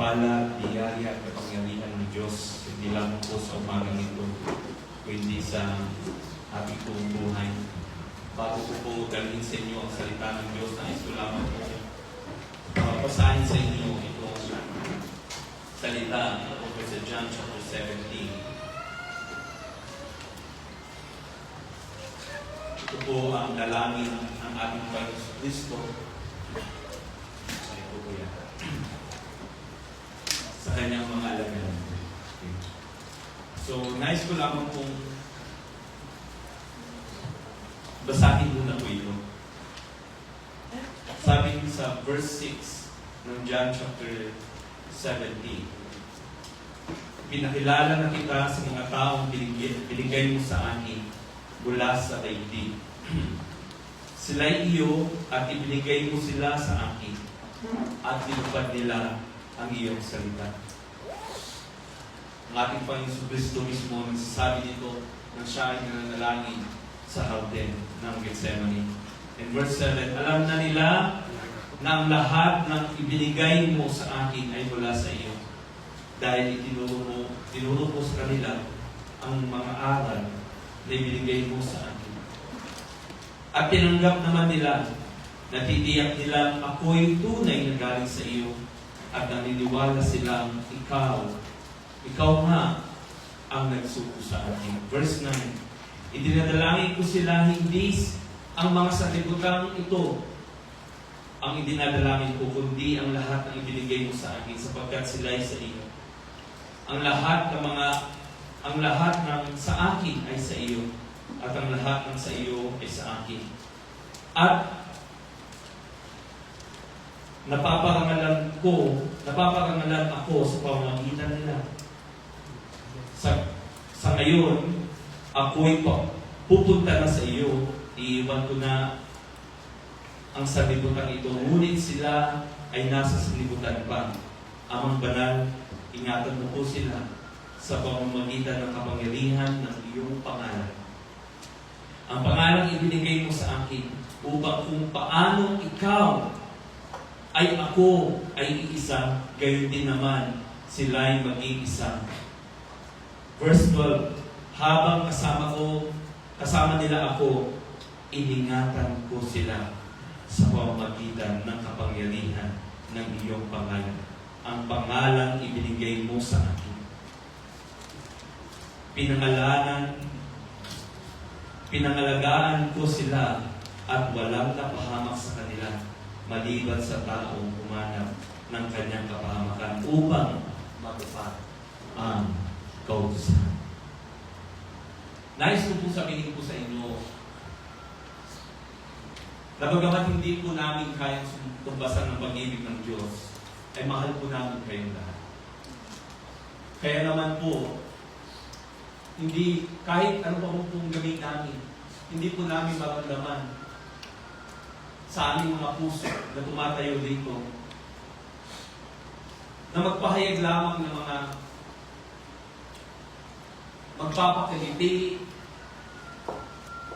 pagpapala, biyaya at kapangyarihan ng Diyos, hindi lang po sa umagang ito, kundi sa ating buong buhay. Bago ko po dalhin sa inyo ang salita ng Diyos, nais ko lamang po pasahin sa inyo itong salita tungkol sa John chapter 17. Ito po ang dalangin ng ating Panginoon Kristo. Ito po yan. Sa kanyang mga alamin. Okay. So, nais ko lamang pong basahin muna po ito. Sabi sa verse 6 ng John chapter 17, pinakilala na kita sa mga taong binigay mo sa akin mula sa daigdig. Sila'y iyo at ibinigay mo sila sa akin at tinupad nila ang iyong salita. Ang ating Panginoon Kristo mismo nagsasabi nito nang siya ay nananalangin sa Garden ng Gethsemane. In verse 7, alam na nila na ang lahat ng ibinigay mo sa akin ay mula sa iyo. Dahil tinuro mo sa kanila ang mga aral na ibinigay mo sa akin. At tinanggap naman nila, natitiyak nila ako'y tunay na galing sa iyo at naniniwala silang ikaw nga ang nagsuko sa akin. Verse 9, idinadalangin ko sila hindi ang mga sanlibutan ito ang idinadalangin ko, kundi ang lahat ng ibinigay mo sa akin sapagkat sila'y sa iyo. Ang lahat ng sa akin ay sa iyo at ang lahat ng sa iyo ay sa akin. At napaparangalan ako sa pamamagitan nila. Sa ngayon, ako'y pupunta na sa iyo, iiwan ko na ang sanlibutan ito, ngunit sila ay nasa sanlibutan pa. Amang banal, ingatan mo po sila sa pamamagitan ng kapangyarihan ng iyong pangalan. Ang pangalang ibinigay mo sa akin upang kung paanong ikaw ay ako ay iisa, gayon din naman sila ay mag-iisa. Verse 12, habang kasama nila ako, iningatan ko sila sa pamamagitan ng kapangyarihan ng iyong pangalan. Ang pangalang ibinigay mo sa akin. Pinangalagaan ko sila at walang napahamak sa kanila, maliban sa taong humanap ng kanyang kapahamakan upang matupad ang kautusan. Nais ko po sabihin po sa inyo, na bagamat hindi po namin kayang tumbasan ng pag-ibig ng Diyos, ay mahal po namin kayong lahat. Kaya naman po, hindi, kahit ano pa pong gawin namin, hindi po namin maramdaman sa aming mga puso na tumatayo dito na magpahayag lamang ng mga magpapakiliti,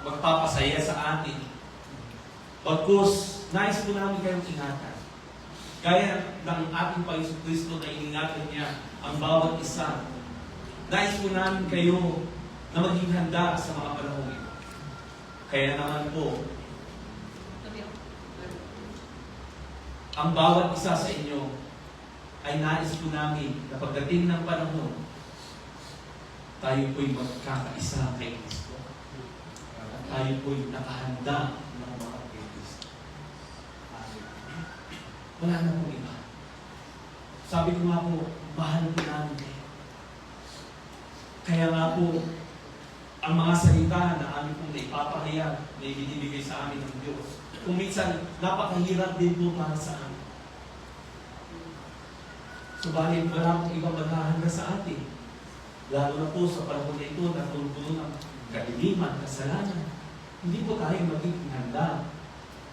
magpapasaya sa atin. Pagkus, nais po namin kayong ingatan. Gaya ng ating Panginoon Kristo na iningatan niya ang bawat isa. Nais po namin kayo na maging handa sa mga panahon ito. Kaya naman po, ang bawat isa sa inyo ay nais po namin na pagdating ng panahon, tayo po'y magkakaisa kay Kristo. At tayo po'y nakahanda ng mga kay Kristo. Wala na pong iba. Sabi ko nga po, mahal po namin kayo. Kaya nga po, ang mga salita na amin pong naipapahayag, na ibinibigay sa amin ng Diyos, kung minsan, napakahirap din po para sa amin. Subalit, wala pong ibang maghahanda sa atin. Lalo na po sa panahon na ito na puno ng kadiliman, kasalanan. Hindi po tayo magiging handa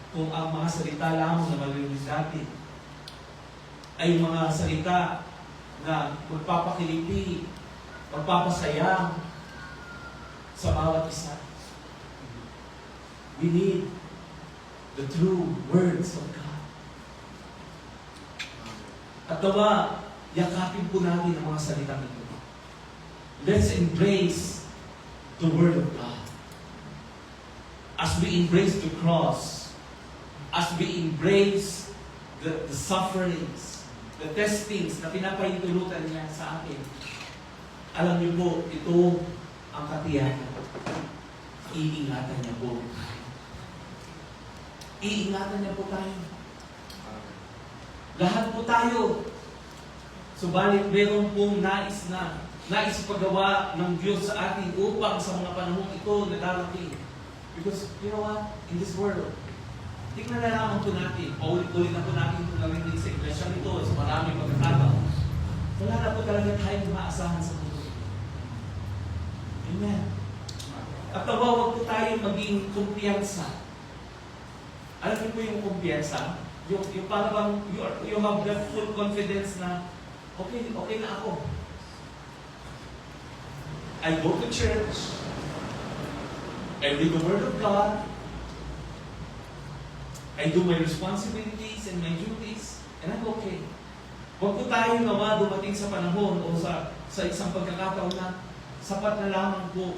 kung ang mga salita lamang na malilinis natin ay mga salita na magpapakiliti, magpapasaya sa bawat isa. We need the true words of God. At nawa, yakapin po natin ang mga salitang ito. Let's embrace the Word of God. As we embrace the cross, as we embrace the sufferings, the testings na pinapahintulutan niya sa atin, alam niyo po, ito ang katiyakan. Iingatan niya po tayo. Iingatan niya po tayo. Lahat po tayo. Subalit meron pong nais paggawa ng Diyos sa atin upang sa mga panahon ito na darating. Because, you know what? In this world, tingnan na lamang po natin, paulit-ulit na po natin itong narinig sa iglesia nito, sa maraming pagkakataon. Wala na po talaga tayong maasahan sa mundo. Amen. At huwag po tayo maging kumpiyansa. Alam niyo po yung kumpiyansa? Yung parang you have the full confidence na okay na ako. I go to church. I read the Word of God. I do my responsibilities and my duties. And I'm okay. Huwag po tayo nawa dumating sa panahon o sa isang pagkakataon na sapat na lamang po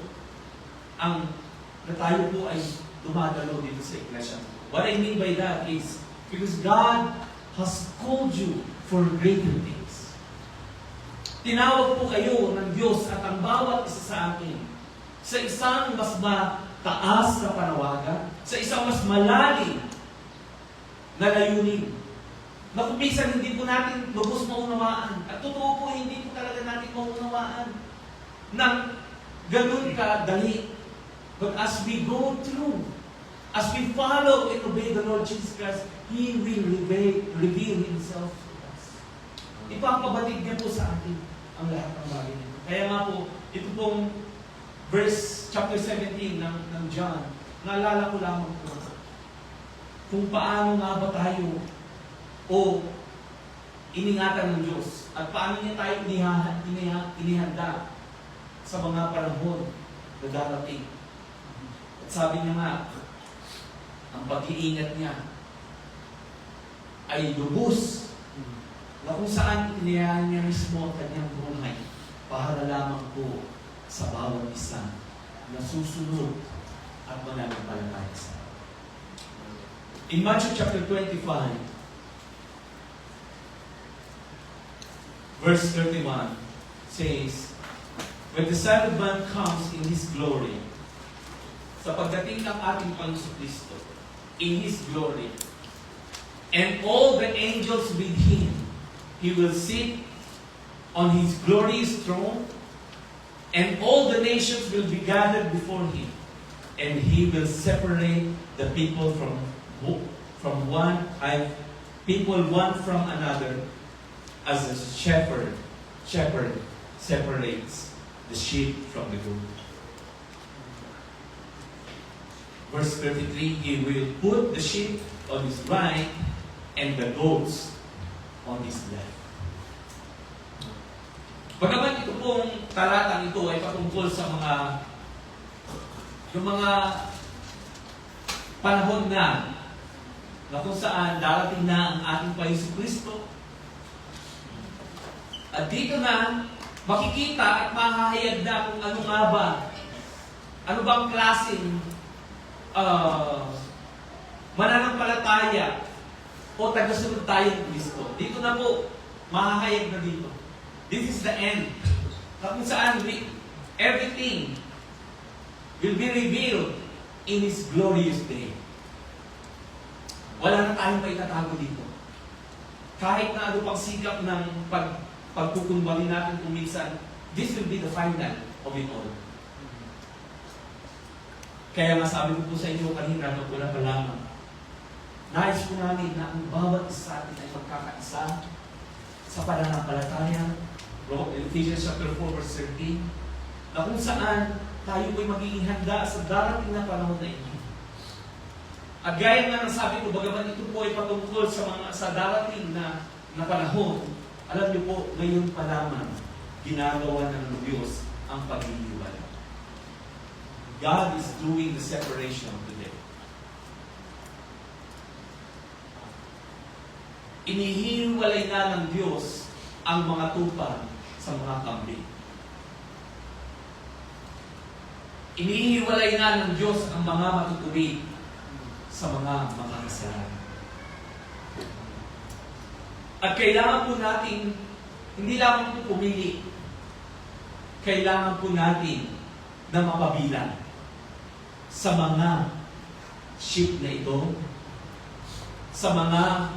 na tayo po ay dumadalo dito sa iglesia. What I mean by that is, because God has called you for greater things. Tinawag po kayo ng Diyos at ang bawat isa sa akin sa isang mas mataas na panawagan, sa isang mas malalim na layunin. Na kung minsan hindi po natin lubos maunawaan. At totoo po, hindi po talaga natin maunawaan ng ganun kadali. But as we go through, as we follow and obey the Lord Jesus Christ, He will reveal Himself to us. Ipapabatid niya po sa atin ang lahat ng bagay nito. Kaya nga po, ito pong chapter 17 ng John, naalala ko lamang po kung paano nga ba tayo iningatan ng Diyos at paano niya tayo inihanda sa mga panahon na darating. At sabi niya nga, ang pag-iingat niya ay lubos na kung saan inihahan niya mismo ang kanyang buhay para lamang po sa bawat isa na susunod at mananampalataya sa Kanya. In Matthew chapter 25, verse 31 says, when the Son of Man comes in His glory, sa pagdating ng ating Panginoon Kristo, in His glory, and all the angels with Him, He will sit on His glorious throne, and all the nations will be gathered before Him, and He will separate the people one from another, as a shepherd separates the sheep from the goat. Verse 33, He will put the sheep on His right and the goats on His left. Bagaman ito pong talatang ito ay patungkol sa yung mga panahon na kung saan darating na ang ating Panginoon Kristo. At dito na makikita at mahahayag na kung ano nga ba, ano bang klaseng mananampalataya o tagasunod tayo ng Kristo. Dito na po, mahahayag na dito. This is the end. Na kung saan everything will be revealed in His glorious day. Wala na tayong maitatago dito. Kahit na ano pang sigap ng pagkukunwari natin kung minsan, this will be the final of it all. Kaya nga sabi ko po sa inyo kanina, wala pa lamang. Nais po namin na ang bawat isa sa atin ay magkakaisa sa pananampalataya. Ephesians chapter 4 verse 13, na kung saan tayo po'y magiging handa sa darating na panahon na ito. At gaya nga ng sabi ko, bagaman ito po ay patungkol sa darating na panahon, alam niyo po, ngayon pa lamang, ginagawa ng Diyos ang pag-iiwala. God is doing the separation today. Inihiwalay na ng Diyos ang mga tupa sa mga kambing. Inihiwalay na ng Diyos ang mga matutuwid sa mga makakasalanan. At kailangan po natin, hindi lamang po pumili, kailangan po natin na mapabilang sa mga sheep na ito, sa mga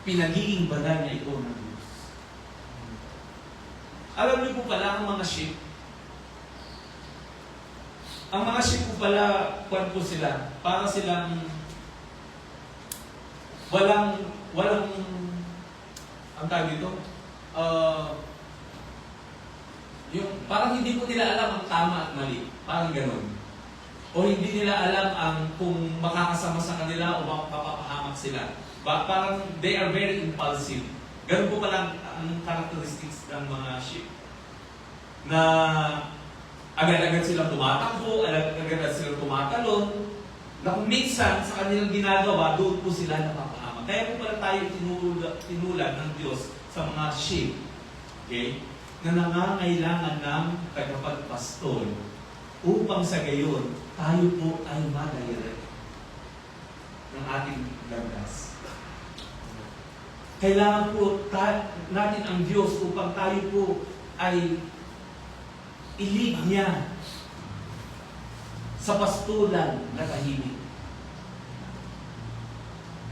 pinagiging banal na ito ng Diyos. Alam niyo po pala ang mga sheep, po pala, kwan po sila, para silang walang ang tawag dito, yung parang hindi po nila alam ang tama at mali. Parang ganun. O hindi nila alam ang kung makakasama sa kanila o mapapahamak sila. Parang they are very impulsive. Ganun po pala ang characteristics ng mga sheep. Na agad-agad silang tumatakbo, agad-agad silang tumatalon, na kung minsan sa kanilang ginagawa, doon po sila napapahamak. Kaya po pala tayo tinulad ng Diyos sa mga sheep, okay, na nangangailangan ng tagapagpastol upang sa gayon, tayo po ay madirect ng ating landas. Kailangan po natin ang Diyos upang tayo po ay i-lead niya sa pastulan na tahimik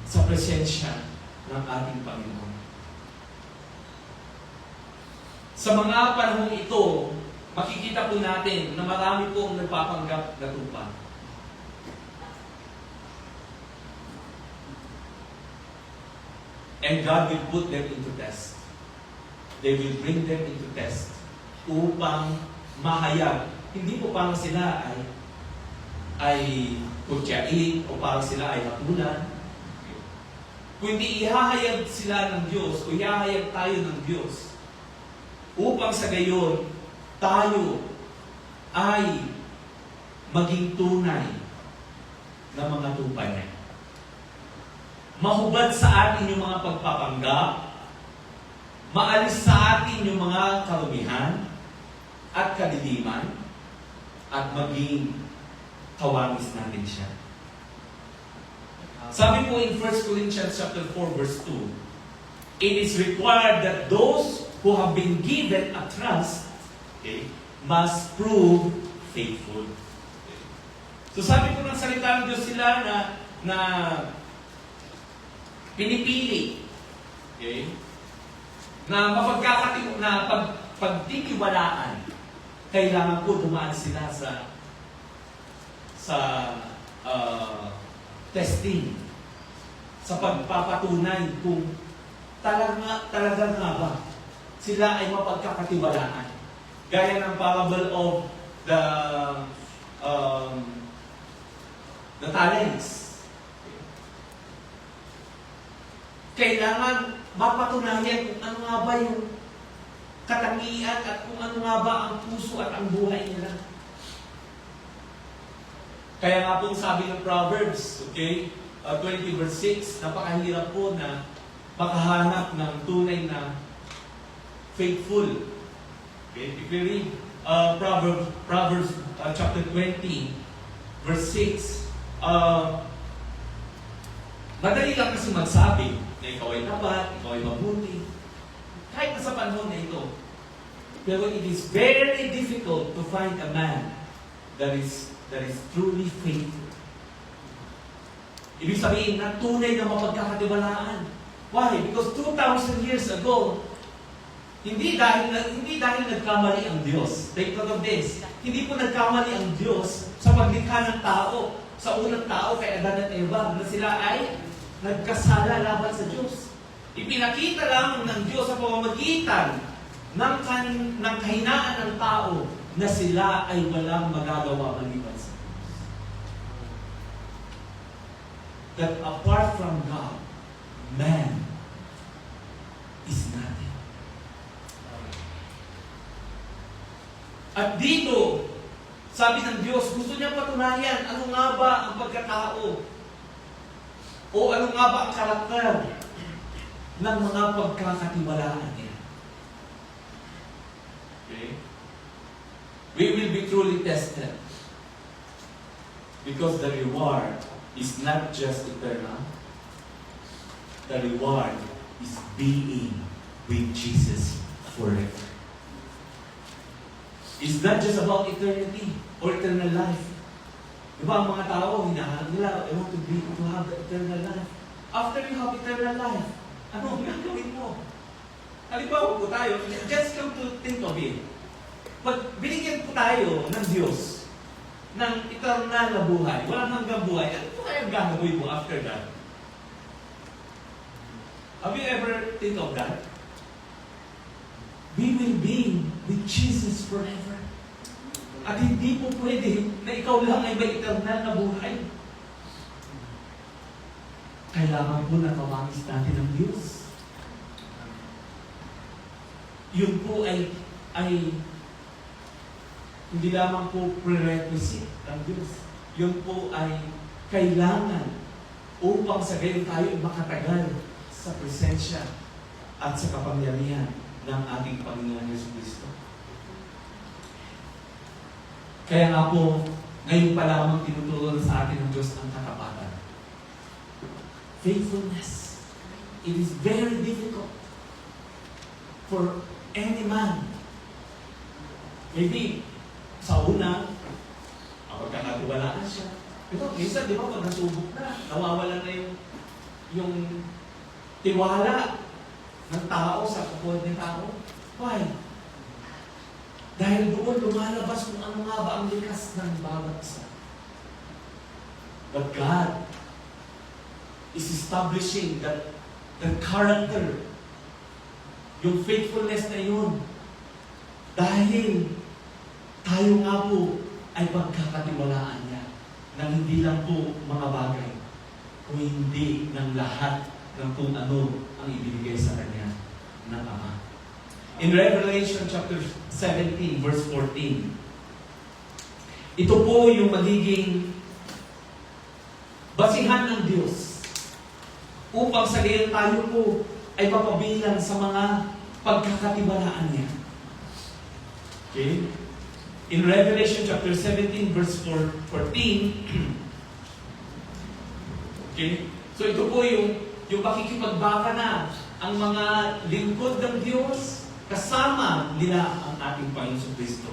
sa presensya ng ating Panginoon. Sa mga panahong ito, makikita po natin na marami po ang nagpapanggap na tupa. And God will put them into test. They will bring them into test upang mahayag. Hindi po parang sila ay kutyain o parang sila ay hatulan. Kundi ihahayag sila ng Diyos o ihahayag tayo ng Diyos upang sa gayon tayo ay maging tunay na mga tupa niya. Mahubad sa atin yung mga pagpapanggap, maalis sa atin yung mga karumihan at kadiliman, at maging kawangis natin siya. Sabi po in 1 Corinthians chapter 4 verse 2, it is required that those who have been given a trust, okay, must prove faithful. Okay. So sabi po ng salita ng Diyos sila na pinipili, okay, na pagtitiwalaan, kailangan po dumaan sila sa testing, sa pagpapatunay kung talaga nga ba sila ay mapagkakatiwalaan. Gaya ng parable of the talents. Kailangan mapatunayan kung ano nga ba yung katangian at kung ano nga ba ang puso at ang buhay nila. Kaya nga pong sabi ng Proverbs, okay, 20 verse 6, napakahirap po na makahanap ng tunay na faithful. Okay, if you read Proverbs chapter 20 verse 6, madali lang kasi magsabi na ikaw ay tapat, ikaw ay mabuti, kahit na sa panahon na ito. Pero it is very difficult to find a man that is truly faithful. Ibig sabihin na tunay na mapagkakatiwalaan. Why? Because 2,000 years ago, hindi dahil nagkamali ang Diyos. Take note of this. Hindi po nagkamali ang Diyos sa paglikha ng tao, sa unang tao kay Adan at Eva, na sila ay nagkasala laban sa Diyos. Ipinakita lang ng Diyos sa pamamagitan ng kahinaan ng tao na sila ay walang magagawa maliban sa Diyos. That apart from God, man is nothing. At dito, sabi ng Diyos, gusto niya patunayan ano nga ba ang pagkatao o ano nga ba ang karakter ng mga pagkakatiwalaan niya. Okay? We will be truly tested. Because the reward is not just eternal. The reward is being with Jesus forever. It's not just about eternity or eternal life. Diba ang mga tao, hinahanap nila, I want to have the eternal life. After you have eternal life, ano ang gagawin mo? Halimbawa po tayo, just come to think of it. Pag binigyan po tayo ng Diyos ng eternal na buhay, walang hanggang buhay, ano po kayang gagawin mo after that? Have you ever think of that? We will be with Jesus forever. At hindi po pwede na ikaw lang ay may eternal na buhay. Kailangan po na kawangis natin ng Diyos. Yun po ay hindi lamang po prerequisite ng Diyos. Yun po ay kailangan upang sa gayon tayo makatagal sa presensya at sa kapangyarihan ng ating Panginoon Jesucristo. Kaya nga po, ngayon pa lamang tinuturo sa atin ng Diyos ang katapatan. Faithfulness. It is very difficult for any man. Maybe, sa una, pagkakatiwalaan siya. Pero minsan, di ba, pag nasubok na, nawawala na yung tiwala ng tao sa kapwa ng tao. Why? Dahil doon lumalabas kung ano nga ba ang likas ng bawat isa. But God is establishing that the character, yung faithfulness na yun, dahil tayo nga po ay pagkakatiwalaan niya ng hindi lang po mga bagay, kung hindi ng lahat ng kung ano ang ibinigay sa kanya ng Ama. In Revelation chapter 17, verse 14, ito po yung magiging basihan ng Diyos upang sa gayon tayo po ay mapabilang sa mga pagkakatiwalaan niya. Okay? In Revelation chapter 17, verse 14, okay? So ito po yung pakikipagbaka na ang mga lingkod ng Diyos kasama nila ang ating Panginoon Kristo.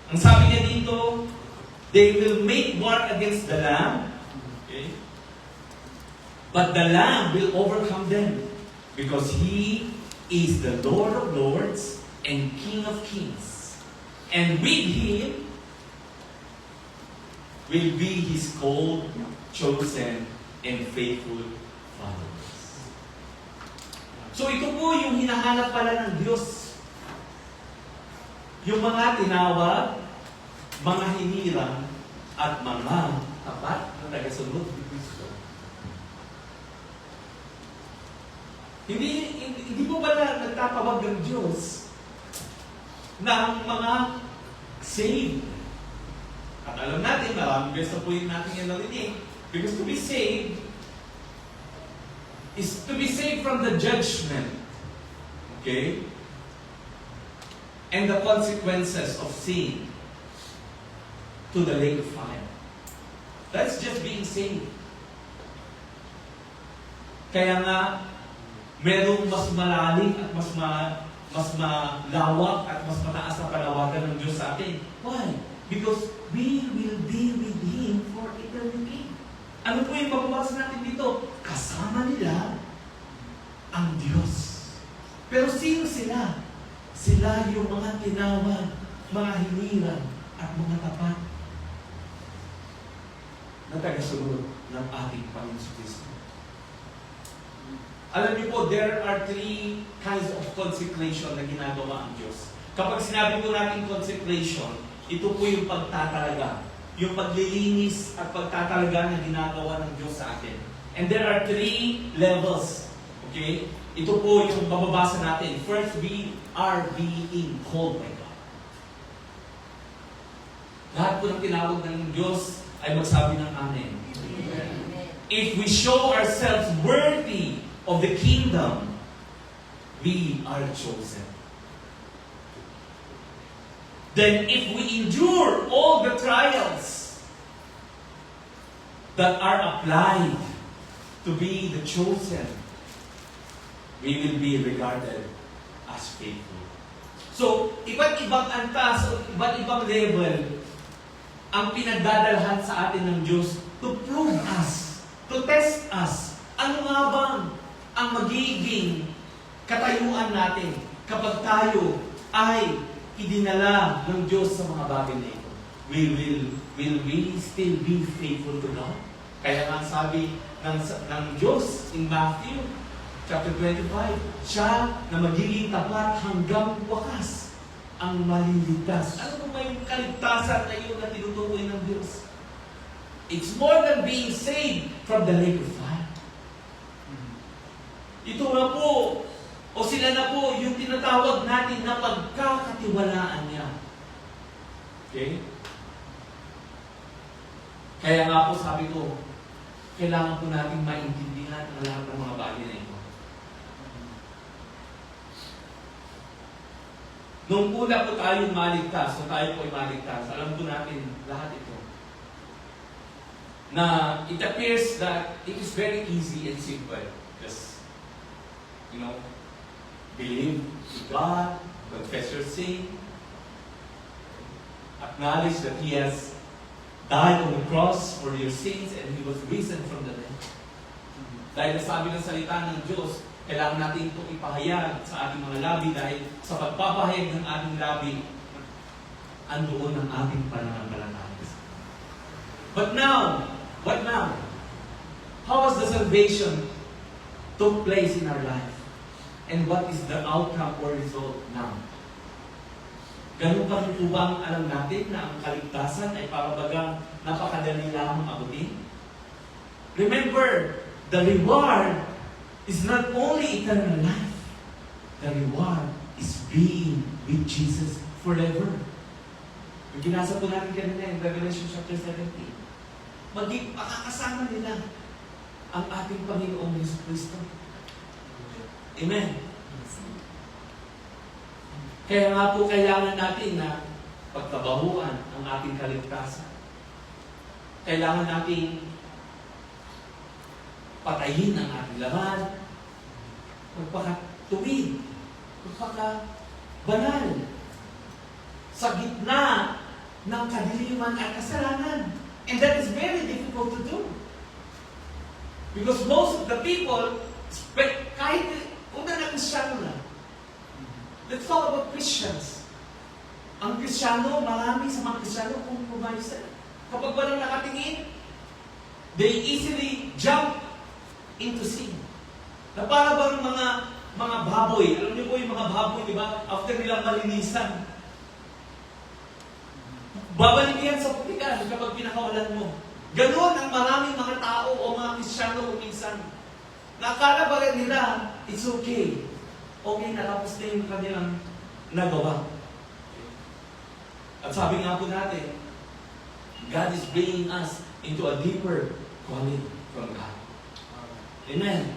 Ang sabi niya dito, they will make war against the Lamb, okay? But the Lamb will overcome them because He is the Lord of Lords and King of Kings. And with Him will be His called, chosen, and faithful followers. So ito po yung hinahanap pala ng Diyos. Yung mga tinawag, mga hinirang, at mga tapat na tagasunod ni Kristo. Hindi po pala nagtatawag ng Diyos ng mga saved. At alam natin, maraming beses po yung natin yung narinig. Because to be saved is to be saved from the judgment. Okay? And the consequences of sin to the lake of fire. That's just being saved. Kaya nga, merong mas malalim at mas malawak at mas mataas na panawagan ng Diyos sa atin. Why? Because we will be with Him for eternity. Ano po yung mababasa natin dito? Kasama nila ang Diyos. Pero sino sila? Sila yung mga tinawag, mga hinirang, at mga tapat na tagasunod ng ating Panginoon Kristo. Alam niyo po, there are three kinds of consecration na ginagawa ang Diyos. Kapag sinabi po natin consecration, ito po yung pagtatalaga, yung paglilinis at pagtatalaga na ginagawa ng Diyos sa atin. And there are three levels. Okay? Ito po yung mababasa natin. First, we are being called by God. Lahat po ng tinawag ng Diyos ay magsabi ng Amen. Amen. If we show ourselves worthy of the kingdom, we are chosen. then if we endure all the trials that are applied to be the chosen, we will be regarded as faithful. So, iba't ibang antas o iba't ibang level ang pinagdadalhan sa atin ng Diyos to prove us, to test us. Ano nga bang ang magiging katayuan natin kapag tayo ay idinala ng Diyos sa mga bagay na ito? Will we still be faithful to God? Kaya nga sabi ng Diyos in Matthew chapter 25, siya na magiging tapat hanggang wakas ang maliligtas. Ano ba may kaligtasan na yun na tinutukoy ng Diyos? It's more than being saved from the lake of fire. Ito na po, o sila na po, yung tinatawag natin na pagkakatiwalaan niya. Okay? Kaya nga po sabi ko, kailangan po natin maintindihan ang lahat ng mga bagay na ito. Nung una po tayong maligtas, nung tayo po ay maligtas, alam po natin lahat ito. Na it appears that it is very easy and simple. Just, believe in God, confess your sin, acknowledge that He has died on the cross for your sins and He was risen from the dead. Dahil nasabi ng salita ng Diyos, kailangan natin itong ipahayag sa ating mga labi dahil sa pagpapahayag ng ating labi, andoon ang ating pananampalataya. But now, what now? How has the salvation took place in our life? And what is the outcome or result now? Ganun pa rin po ba ang alam natin na ang kaligtasan ay parabagang napakadali lamang abutin? Remember, the reward is not only eternal life. The reward is being with Jesus forever. Yung ginasa po natin kanina in Revelation chapter 17. Makakasama nila ang ating Panginoong Yesu Cristo. Amen. Kaya nga po kailangan natin na pagtrabahuan ang ating kaligtasan. Kailangan nating patayin ang ating laman, magpakatuwid, magpakabanal, sa gitna ng kadiliman at kasalanan. And that is very difficult to do. Because most of the people, kahit una na Kristiyano na, let's talk about Christians. Ang Kristiyano, marami sa mga Kristiyano compromise. Kapag walang nakatingin, they easily jump into sin. Na para bang mga baboy, alam niyo po yung mga baboy, di ba? After nilang malinisan, babalik yan sa putikan kapag pinakawalan mo. Ganon ang maraming mga tao o mga Kristiyano minsan. Nakakala ba nila, it's okay. Okay, natapos na yung kanilang nagawa. At sabi nga po natin, God is bringing us into a deeper calling from God. Amen.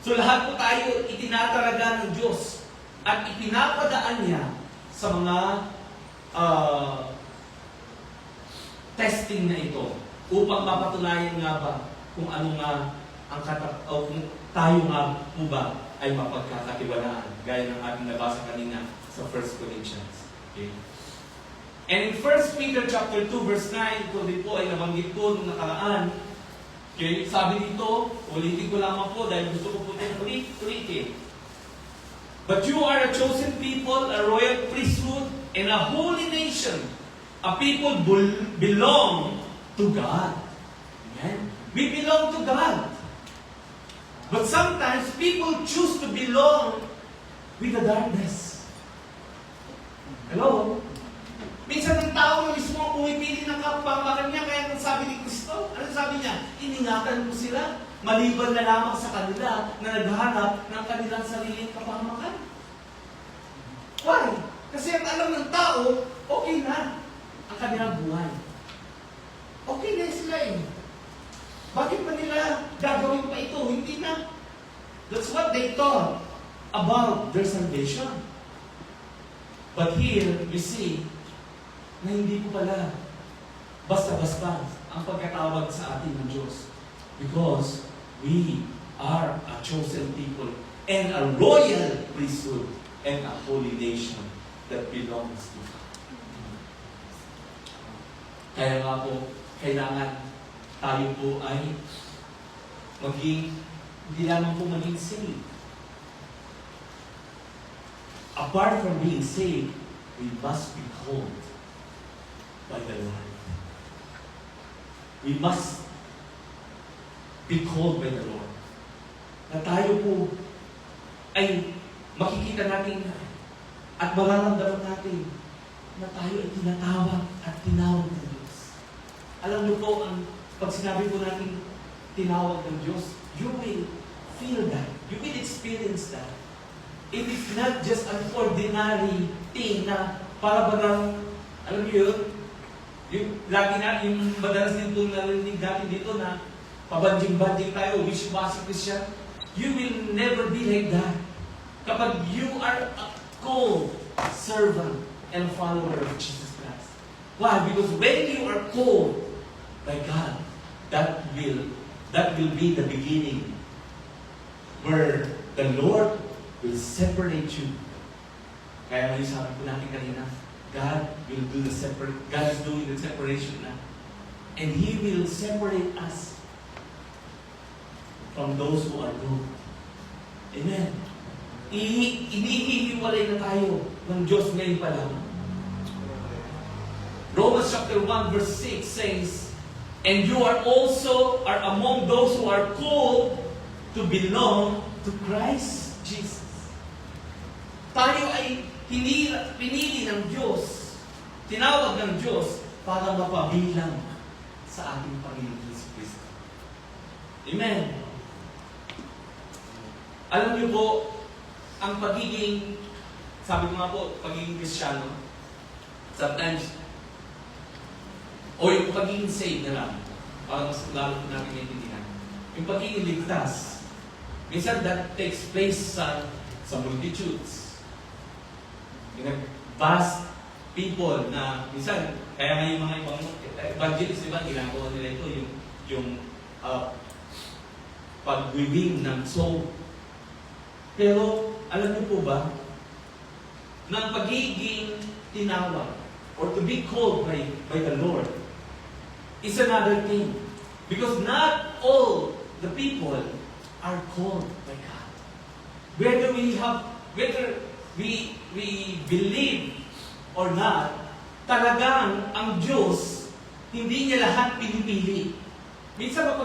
So lahat po tayo itinatalaga ng Diyos at ipinapadaan niya sa mga testing na ito upang mapatunayan nga ba kung ano nga ang kung tayo nga po ba ay mapagkakatiwalaan gaya ng ating nabasa kanina sa 1 Corinthians. Okay? And in 1 Peter chapter 2 verse 9, ito din po ay nabanggit ko nung nakaraan. Okay, sabi dito, ulitin ko lamang po dahil gusto ko po ito ulitin. But you are a chosen people, a royal priesthood, and a holy nation. A people belong to God. Amen? We belong to God. But sometimes people choose to belong with the darkness. Hello? Minsan ng tao na mismo ang pumipili ng kapamakan niya, kaya nang sabi ni Kristo, ano sabi niya? Iningatan mo sila, maliban na lamang sa kanila na naghahanap ng kanilang sariling kapamakan. Why? Kasi ang alam ng tao, okay na ang kanilang buhay. Okay na sila eh. Bakit pa nila gagawin pa ito? Hindi na. That's what they thought about their salvation. But here, you see, na hindi po pala basta-basta ang pagkatawag sa atin ng Diyos. Because we are a chosen people and a royal priesthood and a holy nation that belongs to God. Kaya nga po, kailangan tayo po ay hindi lamang po maging saved. Apart from being saved, we must be called by the Lord. We must be called by the Lord. Na tayo po ay makikita natin at mararamdaman natin na tayo ay tinatawag at tinawag ng Diyos. Alam niyo po, pag sinabi po natin tinawag ng Diyos, you will feel that. You will experience that. It is not just an ordinary thing na para bagang, alam niyo yun, yung madalas din po narinig natin dito na pabanjing-banjing tayo, wish-washy Christian. You will never be like that. Kapag you are a called servant and follower of Jesus Christ. Why? Because when you are called by God, that will be the beginning where the Lord will separate you. Kaya ngayon sabi po natin kanina, God is doing the separation na. And He will separate us from those who are good. Amen. Inihihiwalay na tayo ng Diyos ngayon pa lang. Romans chapter 1 verse 6 says, and you are among those who are called to belong to Christ Jesus. Tayo ay pinili ng Diyos, tinawag ng Diyos para mapabilang sa ating Panginoon Hesus Kristo. Amen. Alam niyo po, ang pagiging, sabi ko nga po, pagiging Kristiyano, sometimes, o yung pagiging saved na lang, para mas lalo po natin naiintindihan. Yung pagiging ligtas, minsan that takes place sa multitudes. Yung vast people na minsan, kaya nga yung mga ibang evangelists, diba, ginagawa nila ito, yung pag-winning ng soul. Pero, alam niyo po ba, na ang pagiging tinawag or to be called by the Lord is another thing. Because not all the people are called by God. Whether we believe or not, talagang ang Diyos, hindi niya lahat pinipili. Minsan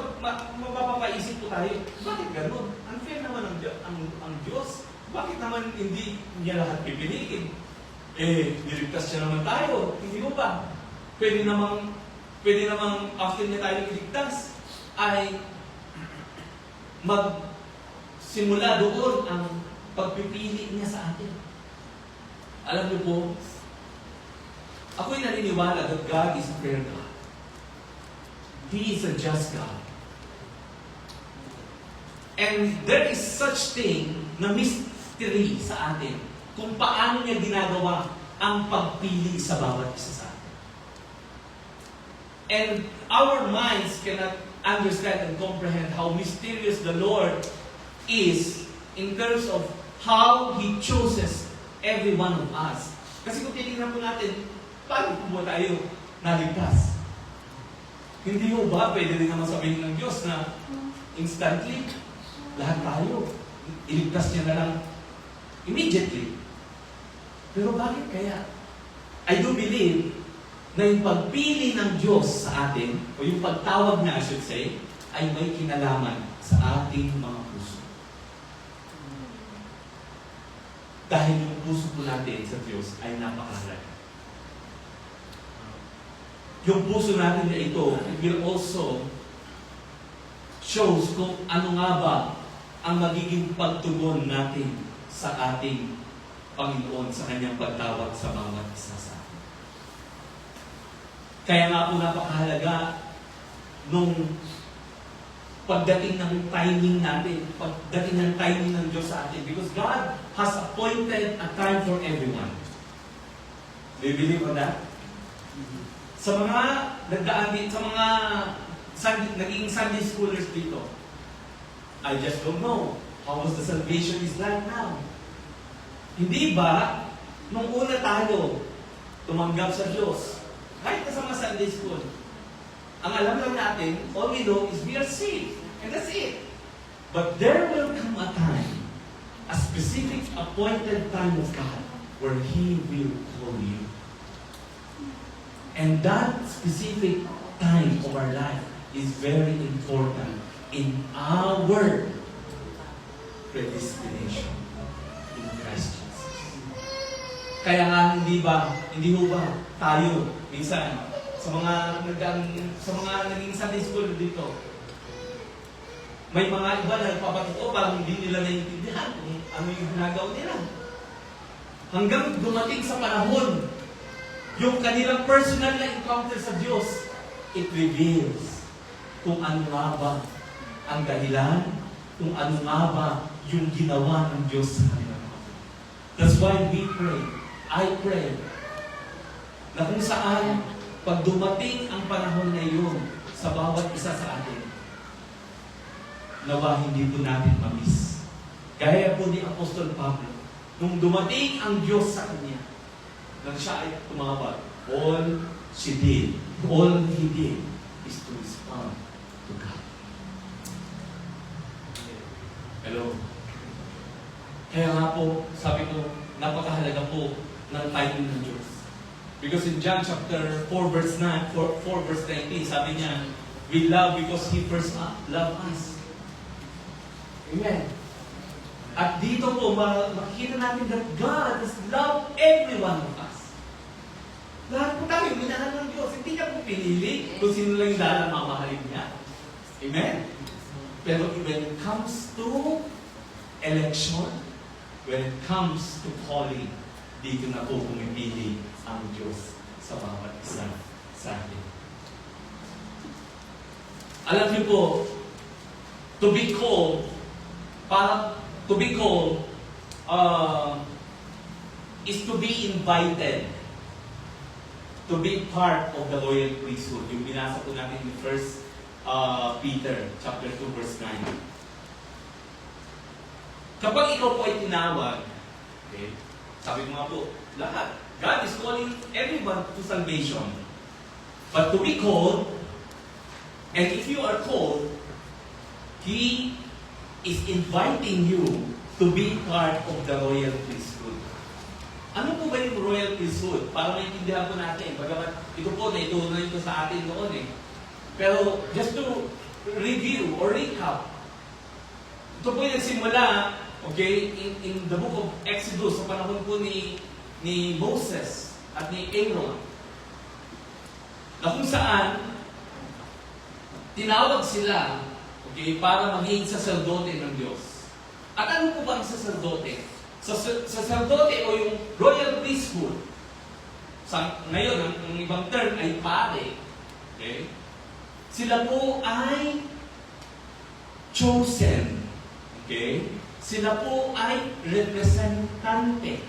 mapapaisip po tayo, bakit ganun? Unfair naman ang Diyos. Bakit naman hindi niya lahat pipiliin? Niligtas siya naman tayo. Hindi mo ba? Pwede namang after niya tayo iligtas, ay magsimula doon ang pagpipili niya sa atin. Alam niyo po, ako'y naniniwala that God is a fair God. He is a just God. And there is such thing na mystery sa atin kung paano niya ginagawa ang pagpili sa bawat isa sa atin. And our minds cannot understand and comprehend how mysterious the Lord is in terms of how He chooses every one of us. Kasi kung titignan po natin, paano po ba tayo naligtas? Hindi mo ba pwede rin naman sabihin ng Diyos na instantly, lahat tayo, iligtas niya na lang immediately. Pero bakit kaya? I do believe na yung pagpili ng Diyos sa atin, o yung pagtawag niya, I should say, ay may kinalaman sa ating mga puso. Dahil yung puso po natin sa Diyos ay napakahalaga. Yung puso natin na ito, it will also shows kung ano nga ba ang magiging pagtugon natin sa ating Panginoon sa kanyang pagtawag sa bawat isa sa atin. Kaya nga po napakahalaga nung pagdating ng timing natin, pagdating ng timing ng Diyos sa atin, because God has appointed a time for everyone. Do you believe on that? Sa mga nagdaan din, sa mga naging Sunday schoolers dito, I just don't know how was the salvation is like now. Hindi ba, nung una tayo, tumanggap sa Diyos, kahit na sa mga Sunday school, ang alam lang natin, all we know is we are saved. And that's it. But there will come a time, a specific appointed time of God, where He will call you. And that specific time of our life is very important in our predestination in Christ Jesus. Kaya nga, hindi ho ba tayo, minsan, sa mga naging Sunday school dito, may mga iba na nagpapatotoo parang hindi nila naiintindihan kung ano yung ginagawa nila. Hanggang dumating sa panahon, yung kanilang personal na encounter sa Diyos, it reveals kung ano nga ba ang dahilan, kung ano nga ba yung ginawa ng Diyos sa kanila. That's why we pray. I pray na kung saan, pag dumating ang panahon na iyon sa bawat isa sa atin, nawa hindi po natin mamiss. Gaya po ni Apostol Pablo, nung dumating ang Diyos sa kanya, nang siya ay tumawag, all he did is to respond to God. Hello? Kaya nga po, sabi ko, napakahalaga po ng timing ng Diyos. Because in John chapter 4 verse 9, 4 verse 19, sabi niya, we love because He first loved us. Amen. At dito po, makikita natin that God has loved every one of us. Lahat po tayo, minahal ng Diyos. Hindi niya po pinili kung sino lang yung dalang mamahalin niya. Amen. Pero when it comes to election, when it comes to calling, dito na po pumipili ang Diyos sa bawat isa sa atin. Alam niyo po, to be called is to be invited to be part of the royal priesthood. Yung binasa po natin in 1 Peter chapter 2 verse 9. Kapag ikaw po ay tinawag, okay, sabi ko nga po, lahat, God is calling everyone to salvation. But to be called, and if you are called, He is inviting you to be part of the royal priesthood. Ano po ba yung royal priesthood? Para maintindihan po natin. Bagamat ito po, naituro na ito sa atin noon eh. Pero just to review or recap, ito po yung nagsimula, okay, in the book of Exodus, sa panahon po ni Moses at ni Aaron, na kung saan tinawag sila, okay, para maging saserdote ng Diyos. At ano po ba ang saserdote? Saserdote o yung royal priesthood, ngayon, ang ibang term ay pare. Okay? Sila po ay chosen. Okay? Sila po ay representative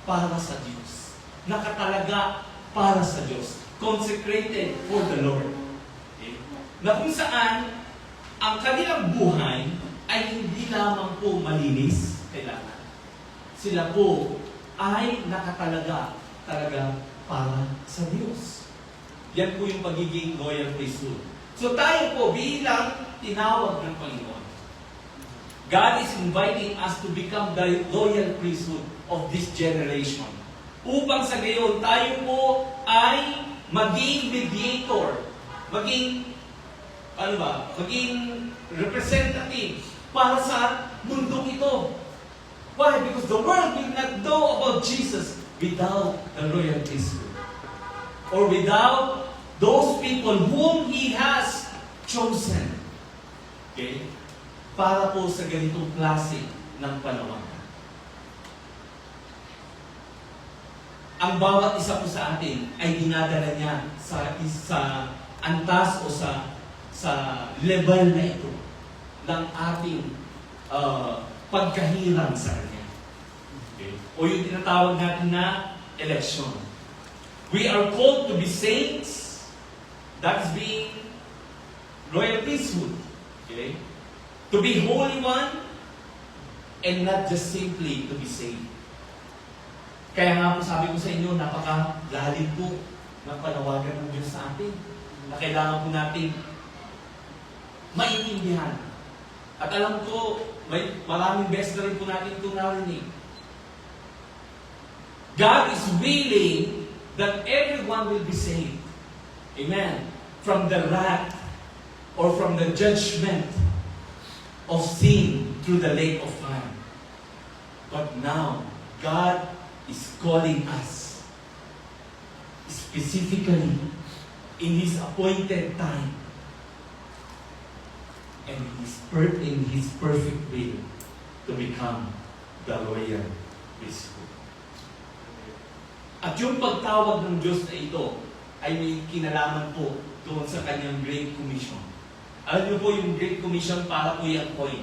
para sa Diyos. Nakatalaga para sa Diyos. Consecrated for the Lord. Okay? Na kung saan ang kanilang buhay ay hindi lamang po malinis, kailangan. Sila po ay nakatalaga talaga para sa Diyos. Yan po yung pagiging royal priesthood. So tayo po bilang tinawag ng Panginoon, God is inviting us to become the royal priesthood of this generation. Upang sa gayon, tayo po ay maging mediator, maging representative para sa mundong ito. Why? Because the world will not know about Jesus without the royal priesthood. Or without those people whom He has chosen. Okay? Para po sa ganitong klase ng panawagan. Ang bawat isa po sa atin ay dinadala niya sa antas o sa level na ito ng ating pagkahirang sa Kanya. Okay? O yung tinatawag natin na election. We are called to be saints. That's being royal priesthood. Okay? To be holy one, and not just simply to be saved. Kaya nga po sabi ko sa inyo, napakalalim po ng panawagan ng Diyos sa atin na kailangan po natin maintindihan. At alam ko, maraming beses na rin po natin itong narinig. God is willing that everyone will be saved. Amen. From the wrath or from the judgment of sin through the lake of fire. But now, God is calling us specifically in His appointed time and in His perfect will to become the royal priesthood. At yung pagtawag ng Diyos na ito ay may kinalaman po doon sa kanyang Great Commission. Alam niyo po yung Great Commission para po yung coin.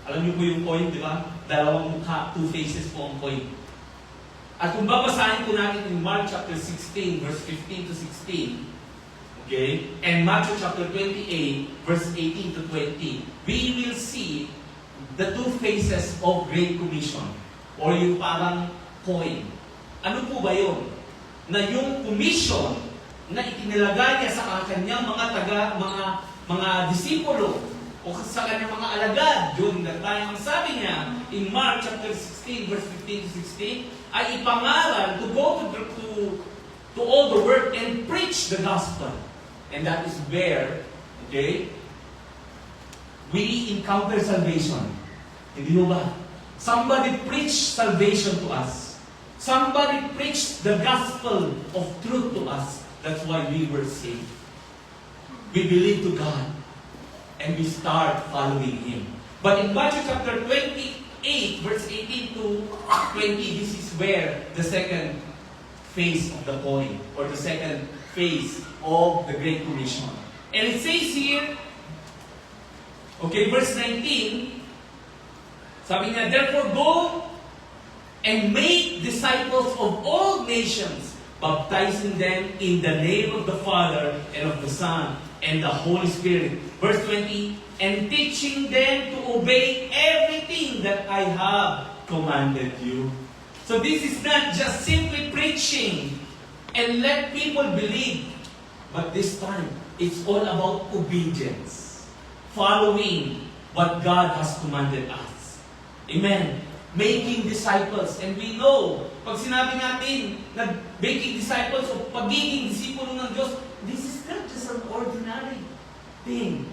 Alam niyo po yung coin, di ba? Dalawang mukha, two faces po ang coin. At kung babasahin po natin in Mark chapter 16, verse 15 to 16, okay, and Matthew chapter 28, verse 18 to 20, we will see the two faces of Great Commission, or yung parang coin. Ano po ba yun? Na yung commission na itinilagay niya sa kanyang mga disipulo o sa kanyang mga alagad during that time. Ang sabi niya in Mark chapter 16 verse 15 to 16 ay ipangaral to go to all the world and preach the gospel. And that is where, okay, we encounter salvation. Hindi mo ba? Somebody preached salvation to us. Somebody preached the gospel of truth to us. That's why we were saved. We believe to God and we start following Him. But in Matthew chapter 28, verse 18 to 20, this is where the second phase of the coin, or the second phase of the Great Commission. And it says here, okay, verse 19, sabi niya, therefore go and make disciples of all nations, baptizing them in the name of the Father and of the Son and the Holy Spirit. Verse 20, and teaching them to obey everything that I have commanded you. So this is not just simply preaching and let people believe, but this time, it's all about obedience. Following what God has commanded us. Amen. Making disciples. And we know, pag sinabi natin na making disciples o pagiging disipulo ng Diyos, this is not just an ordinary thing.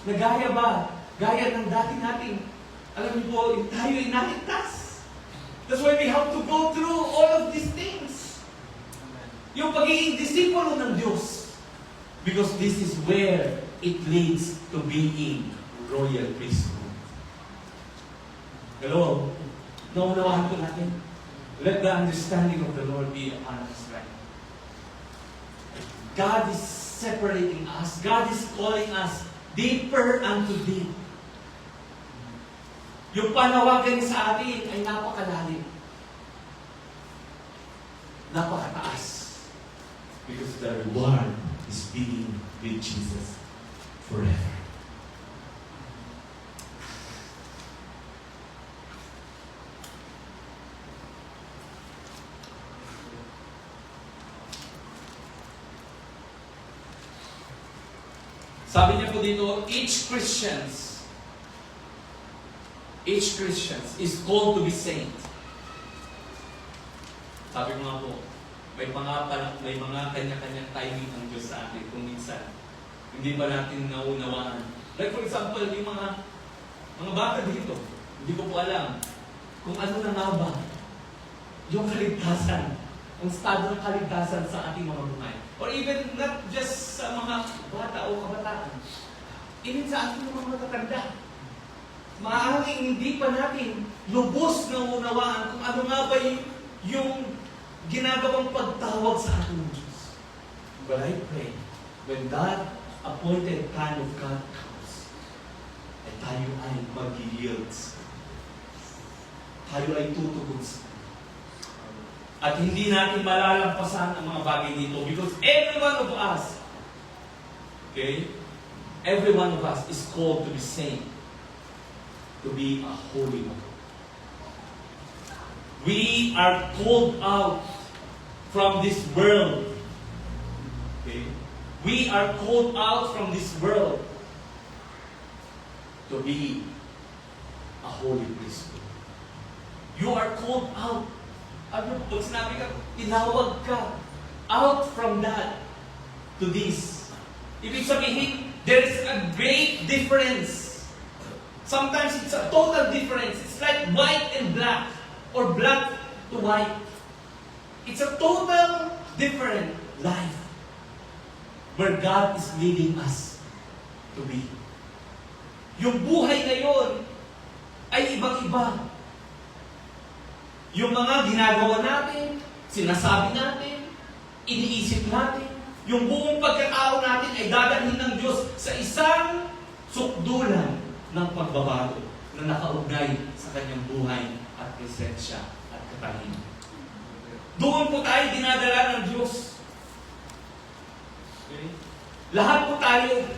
Na gaya ba? Gaya ng dati natin. Alam niyo po, tayo ay naligtas. That's why we have to go through all of these things. Yung pagiging disipulo ng Diyos. Because this is where it leads to being royal priesthood. Hello? Naunawahan po natin. Let the understanding of the Lord be upon us right now. God is separating us. God is calling us deeper unto deep. Yung panawagan sa atin ay napakalalim. Napakataas. Because the reward is being with Jesus forever. Sabi niya po dito, each Christians is called to be saint. Sabi ko nga po, may mga kanya-kanyang timing ang Diyos sa atin kung minsan hindi pa natin naunawaan. Like for example, yung mga bata dito, hindi ko po alam kung ano na nga ba yung kaligtasan, ang estado ng kaligtasan sa ating mga buhay. Or even not just sa mga bata o kabataan. Even sa ating mga matatanda. Maaaring hindi pa natin lubos na unawaan kung ano nga ba yung ginagawang pagtawag sa ating Diyos. But I pray, when that appointed time of God comes, ay tayo ay mag-yield. Tayo ay tutugon sa Kanya. At hindi natin malalampasan ang mga bagay dito because every one of us, okay, every one of us is called to be saint, to be a holy one. We are called out from this world. Okay? We are called out from this world to be a holy priesthood. You are called out. Ano, pag sinabi ka, tinawag ka out from that to this. Ibig sabihin, there is a great difference. Sometimes it's a total difference. It's like white and black, or black to white. It's a total different life where God is leading us to be. Yung buhay ngayon ay ibang-iba. Yung mga ginagawa natin, sinasabi natin, iniisip natin, yung buong pagkatao natin ay dadalhin ng Diyos sa isang sukdulan ng pagbabago na nakaugnay sa kanyang buhay at presensya at katahinan. Doon po tayo dinadala ng Diyos. Okay? Lahat po tayo.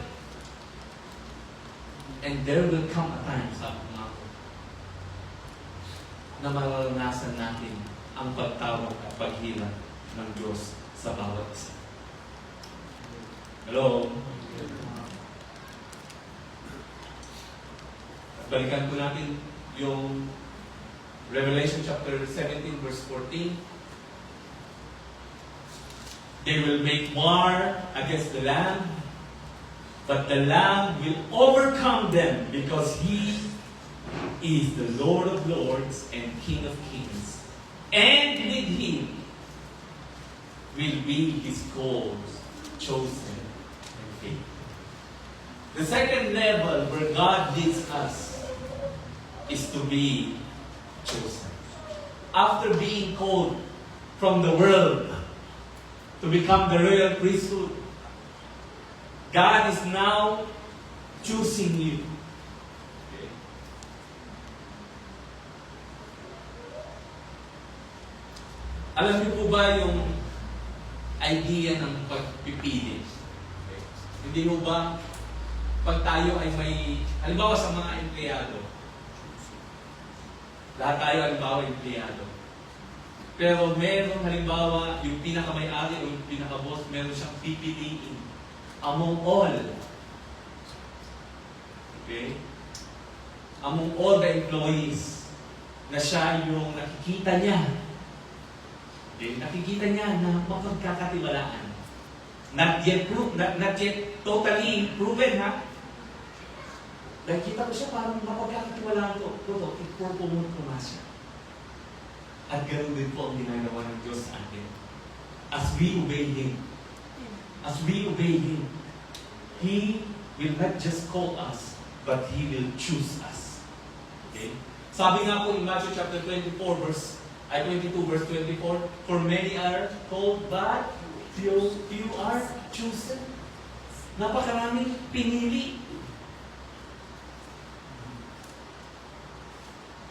And there will come a time, sabi ko nga po, na mararanasan natin ang pagtawag at paghila ng Diyos sa bawat isa. Hello? Balikan po natin yung Revelation chapter 17 verse 14. They will make war against the Lamb, but the Lamb will overcome them because He is the Lord of Lords and King of Kings. And with Him will be His cause, chosen and faithful. The second level where God leads us is to be chosen. After being called from the world to become the royal priesthood, God is now choosing you. Okay. Alam niyo po ba yung idea ng pagpipili? Okay. Hindi mo ba pag tayo ay may, halimbawa sa mga empleyado, lahat tayo halimbawa empleyado. Pero meron halimbawa yung pinakamay-ari o yung pinaka-boss, meron siyang pipiliin among all. Okay? Among all the employees na siya yung nakikita niya. Okay? Nakikita niya na mapagkakatiwalaan. Not yet totally proven, ha? Nakikita ko siya parang mapagkakatiwalaan ko. Toto, i-promote ko na siya. At ganoon din po ang ginagawa ng Diyos sa atin. As we obey Him. As we obey Him, He will not just call us, but He will choose us. Okay? Sabi nga po in Matthew chapter 22 verse 24, for many are called, but few are chosen. Napakaraming pinili.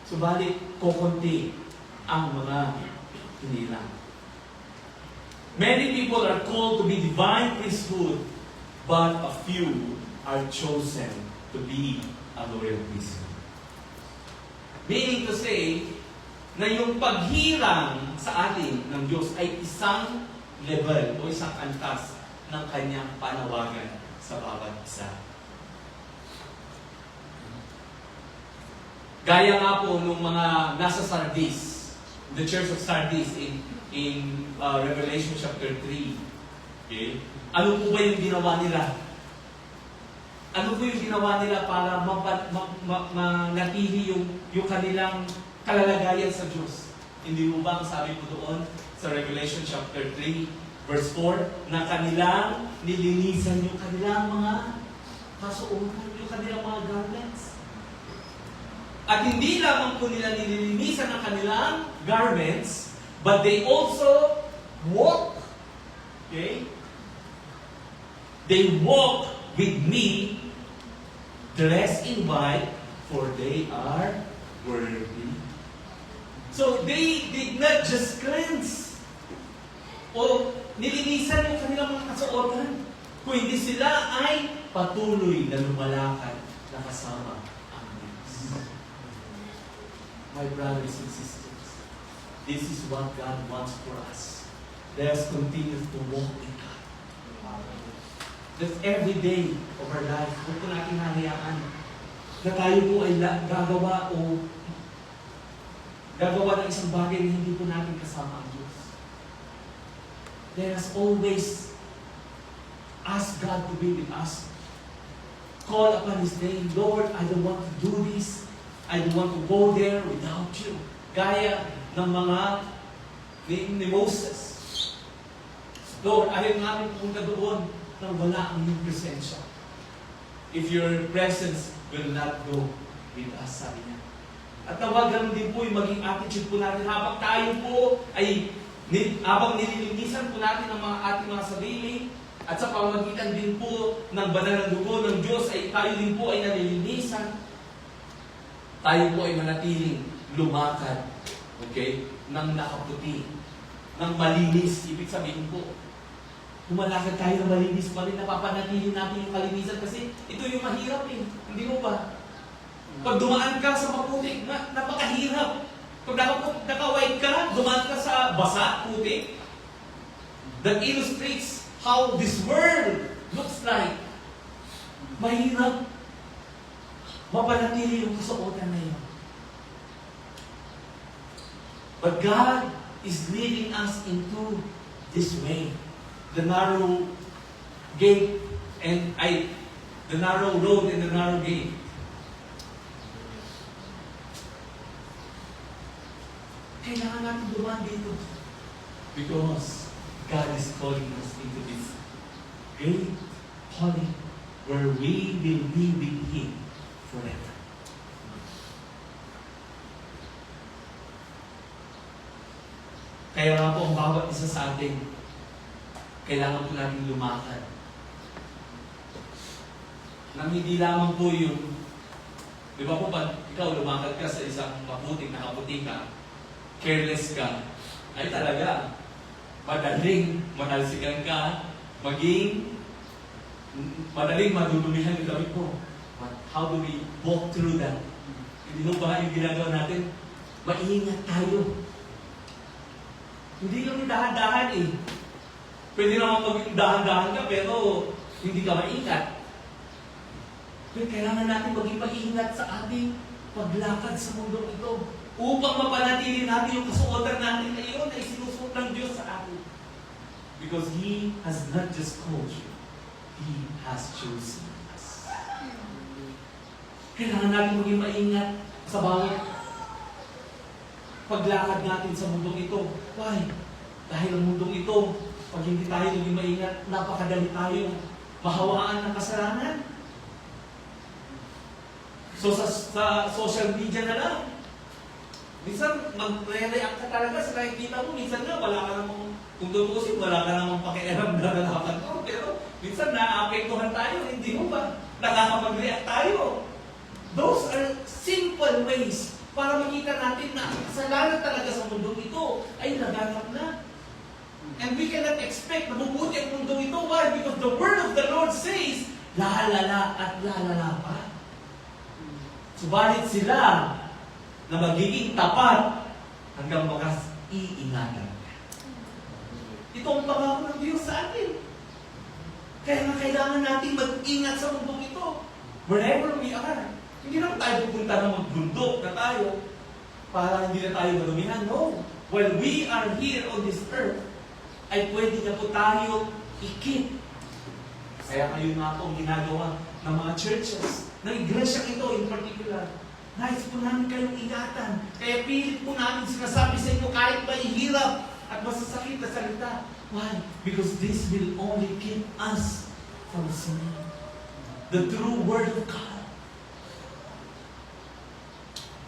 Subalit, kukunti ang mga hinilang. Many people are called to be divine priesthood, but a few are chosen to be a royal priesthood. Meaning to say, na yung paghirang sa atin ng Diyos ay isang level o isang antas ng kanyang panawagan sa bawat isa. Gaya nga po nung mga nasa Sardis, the Church of Sardis in Revelation chapter 3. Okay? Ano po ba yung ginawa nila? Ano po yung ginawa nila para manatili yung kanilang kalalagayan sa Diyos? Hindi mo ba ang sabi po doon sa Revelation chapter 3 verse 4 na kanilang nilinisan yung kanilang mga kasuotan, yung kanilang mga garments. At hindi lamang po nila nililinisan ang kanilang garments, but they also walk. Okay? They walk with me, dressed in white, for they are worthy. So they did not just cleanse o nilinisan yung kanilang mga kasuotan. Kung hindi sila ay patuloy na lumalakad na kasama ang Diyos. My brothers and sisters, this is what God wants for us. Let us continue to walk in God. That every day of our life, huwag po natin hahayaan na tayo po ay gagawa ng isang bagay na hindi po natin kasama ang Diyos. Let us always ask God to be with us. Call upon His name. Lord, I don't want to do this. I don't want to go there without you. Gaya ng mga ni Moses. Lord, ayaw namin pumunta doon nang wala ang iyong presensya. If your presence will not go with us, sabi niya. At nawagan din po yung maging attitude po natin habang tayo po ay habang nililinisan po natin ang ating mga sarili at sa pamamagitan din po ng banal na dugo ng Diyos ay tayo din po ay nalilinisan. Tayo po ay manatiling lumakad, okay, ng nakaputi, ng malinis. Ibig sabihin po, kumalakad tayo ng malinis pa rin, napapanatili natin yung kalinisan kasi ito yung mahirap eh. Hindi mo ba? Pag dumaan ka sa maputik, napakahirap. Pag naka-white ka, dumaan ka sa basa, putik, that illustrates how this world looks like. Mahirap mapanatili yung kasuotan na yun. But God is leading us into this way. The narrow gate and the narrow road and the narrow gate. Kailangan natin dumaan dito. Because God is calling us into this great calling where we will be with Him forever. Kaya nga po ang bawat isa sa atin, kailangan po natin lumakad. Nang hindi lamang po yung, di ba po pag ikaw lumakad ka sa isang maputik, nakaputi ka, careless ka, ay talaga, madaling manalsikan ka, madaling madudumihan yung damit mo. But how do we walk through that? Hindi mo ba yung ginagawa natin? Maingat tayo. Hindi kami dahan-dahan eh. Pwede naman maging dahan-dahan ka, pero hindi ka maingat. Pero kailangan natin maging maingat sa ating paglakad sa mundo ito upang mapanatili natin yung kasuotan natin na iyon ay sinusuot ng Diyos sa atin. Because He has not just called you, He has chosen us. Kailangan natin maging maingat sa bawat paglakad natin sa mundong ito. Why? Dahil ang mundong ito, pag hindi tayo naging maingat, napakadali tayo mahawaan ng kasalanan. So sa social media na lang, minsan mag-react ka talaga sa nakikita mo, minsan nga wala ka namang, kung tutusin, wala ka namang pakialam na nalaman ko, pero minsan naapektuhan tayo, hindi mo ba? Nakakapag-react tayo. Those are simple ways para makita natin na kasalanan talaga sa mundong ito ay naganap na. And we cannot expect na mabuti ang mundo ito. Why? Because the word of the Lord says, lalala at lalala pa. Subalit sila na magiging tapat hanggang wakas iingatan. Ito ang pangako ng Diyos sa atin. Kaya nga kailangan natin mag-ingat sa mundong ito. Wherever we are. Hindi naman tayo pupunta na magbundok na tayo para hindi na tayo madumihan. No. While we are here on this earth, ay pwede na po tayo ikip. Kaya kayo nga po ang ginagawa ng mga churches, ng iglesia ito in particular. Nais po namin kayong ingatan. Kaya pilit po namin sinasabi sa inyo kahit mahihirap at masasakit na salita. Why? Because this will only keep us from sinning. The true Word of God.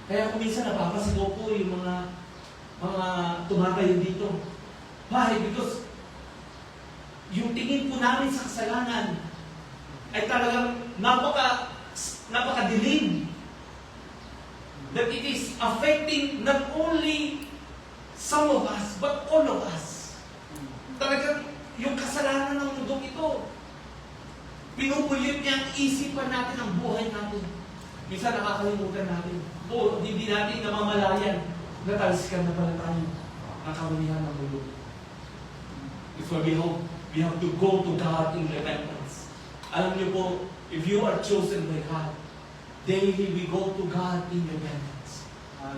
Kaya kung minsan napapasigaw po yung mga tumatayo dito. Why? Because yung tingin po namin sa kasalanan ay talagang napakadilim. That it is affecting not only some of us, but all of us. talagang yung kasalanan ng mundong ito. Pinupuyot niya ang isipan natin, ang buhay natin. Minsan nakakalimutan natin. O hindi natin namamalayan na talsikan na pala tayo ng kamulihan ng mundo. If we have to go to God in repentance. Alam niyo po, if you are chosen by God, daily we go to God in repentance.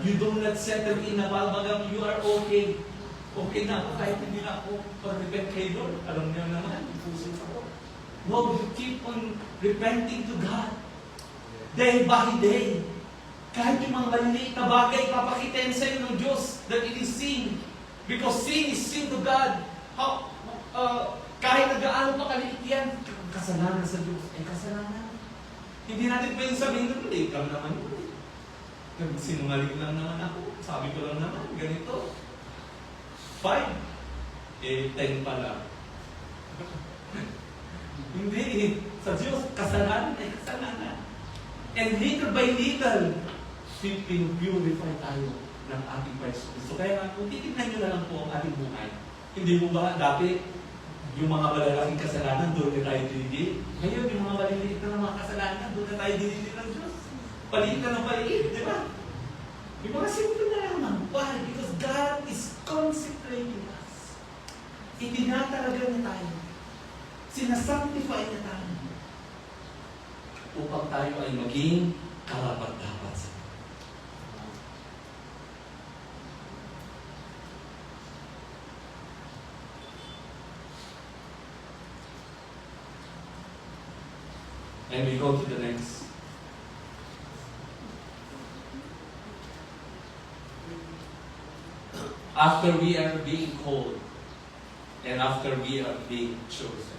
You do not settle in na bagang you are okay. Okay na ako kahit hindi na ako pag-repent kay Lord. Alam niyo naman, puso ako. No, you keep on repenting to God. Day by day. Kahit yung mga maliliit na bagay, papakitain sa'yo ng Diyos that it is sin. Because sin is sin to God. Kahit nag-aano pa kaliit yan, kasalanan sa Diyos. Kasalanan. Hindi natin pwedeng sabihin na, ikaw naman yun. Sinungaling lang naman ako. Sabi ko lang naman, ganito. 5. 10 pala. Hindi. Sa Diyos, kasalanan ay kasalanan. And little by little, purify tayo ng ating Kristo. So kaya kung titignan nyo na lang po ang ating buhay, hindi mo ba dati yung mga malalaking kasalanan, doon na tayo dinidin? Ngayon, yung mga maliliit na mga kasalanan, doon na tayo dinidin ng Diyos. Paliit na ng paliit, di ba? Yung mga simple na lamang. Why? Because God is consecrating us. Itinatalaga niya tayo. Sinasanctify niya tayo. Upang tayo ay maging karapat-dapat sa Diyos. And we go to the next. After we are being called, and after we are being chosen,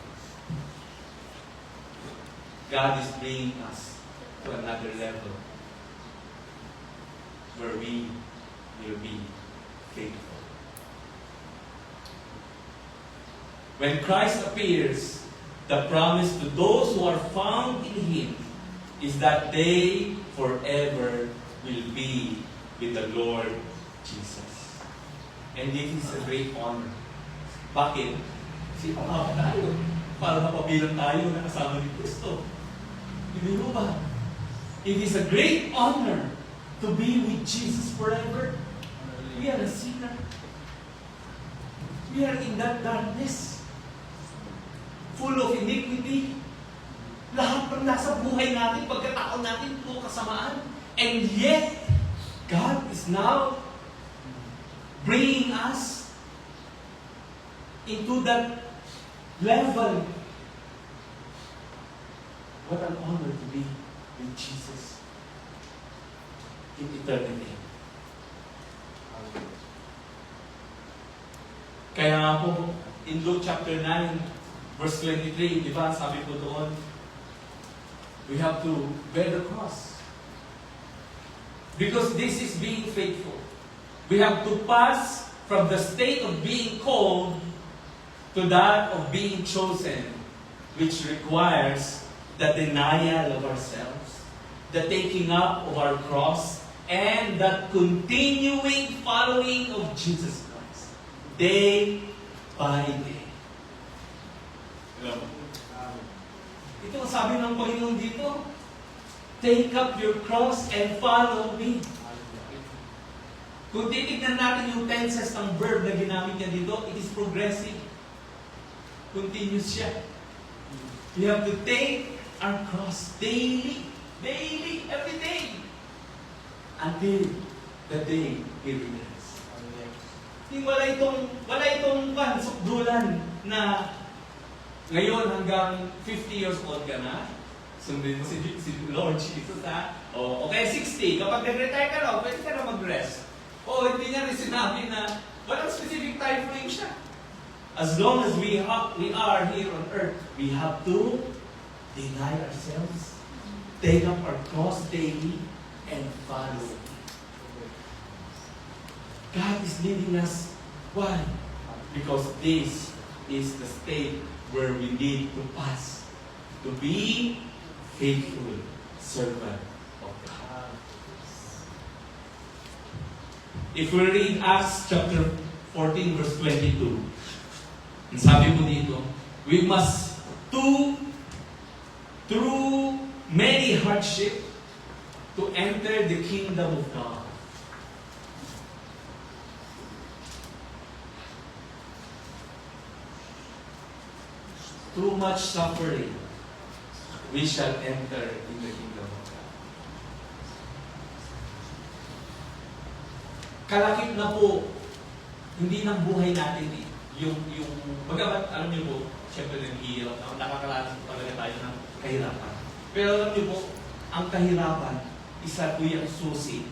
God is bringing us to another level where we will be faithful. When Christ appears, the promise to those who are found in Him is that they forever will be with the Lord Jesus. And this is a great honor. Bakit? Kasi pangako tayo para mapabilang tayo na kasama ni Kristo. Hindi mo ba? It is a great honor to be with Jesus forever. We are a sinner. We are in that darkness. Full of iniquity. Lahat ng nasa buhay natin, pagkataon natin, puro kasamaan. And yet, God is now bringing us into that level. What an honor to be with Jesus in eternity. Kaya nga po, in Luke chapter 9, verse 23, di ba, sabi po doon, we have to bear the cross. Because this is being faithful. We have to pass from the state of being called to that of being chosen, which requires the denial of ourselves, the taking up of our cross, and the continuing following of Jesus Christ, day by day. Ito ang sabi ng Panginoon dito, take up your cross and follow me. Kung titignan natin yung tenses ng verb na ginamit niya dito, it is progressive. Continuous siya. We have to take our cross daily, every day, until the day He returns. Wala itong sukdulan na ngayon hanggang 50 years old ka na, sundin mo si Lord Jesus, ha? O okay, 60. Kapag nag-retire ka na, pwede ka na mag-rest. O hindi niya rin sinabi na walang specific time frame siya. As long as we are here on earth, we have to deny ourselves, take up our cross daily, and follow. God is leading us. Why? Because this is the state where we need to pass to be faithful servant of God. If we read Acts chapter 14 verse 22, Ang sabi ko dito, we must through many hardship to enter the kingdom of God. Through much suffering, we shall enter in the kingdom of God. Kalakip na po, hindi ng buhay natin yung magabat, alam niyo po, siyempre nag-iirap, nakakaranas po talaga tayo ng kahirapan. Pero alam niyo po, ang kahirapan, isa po yung susi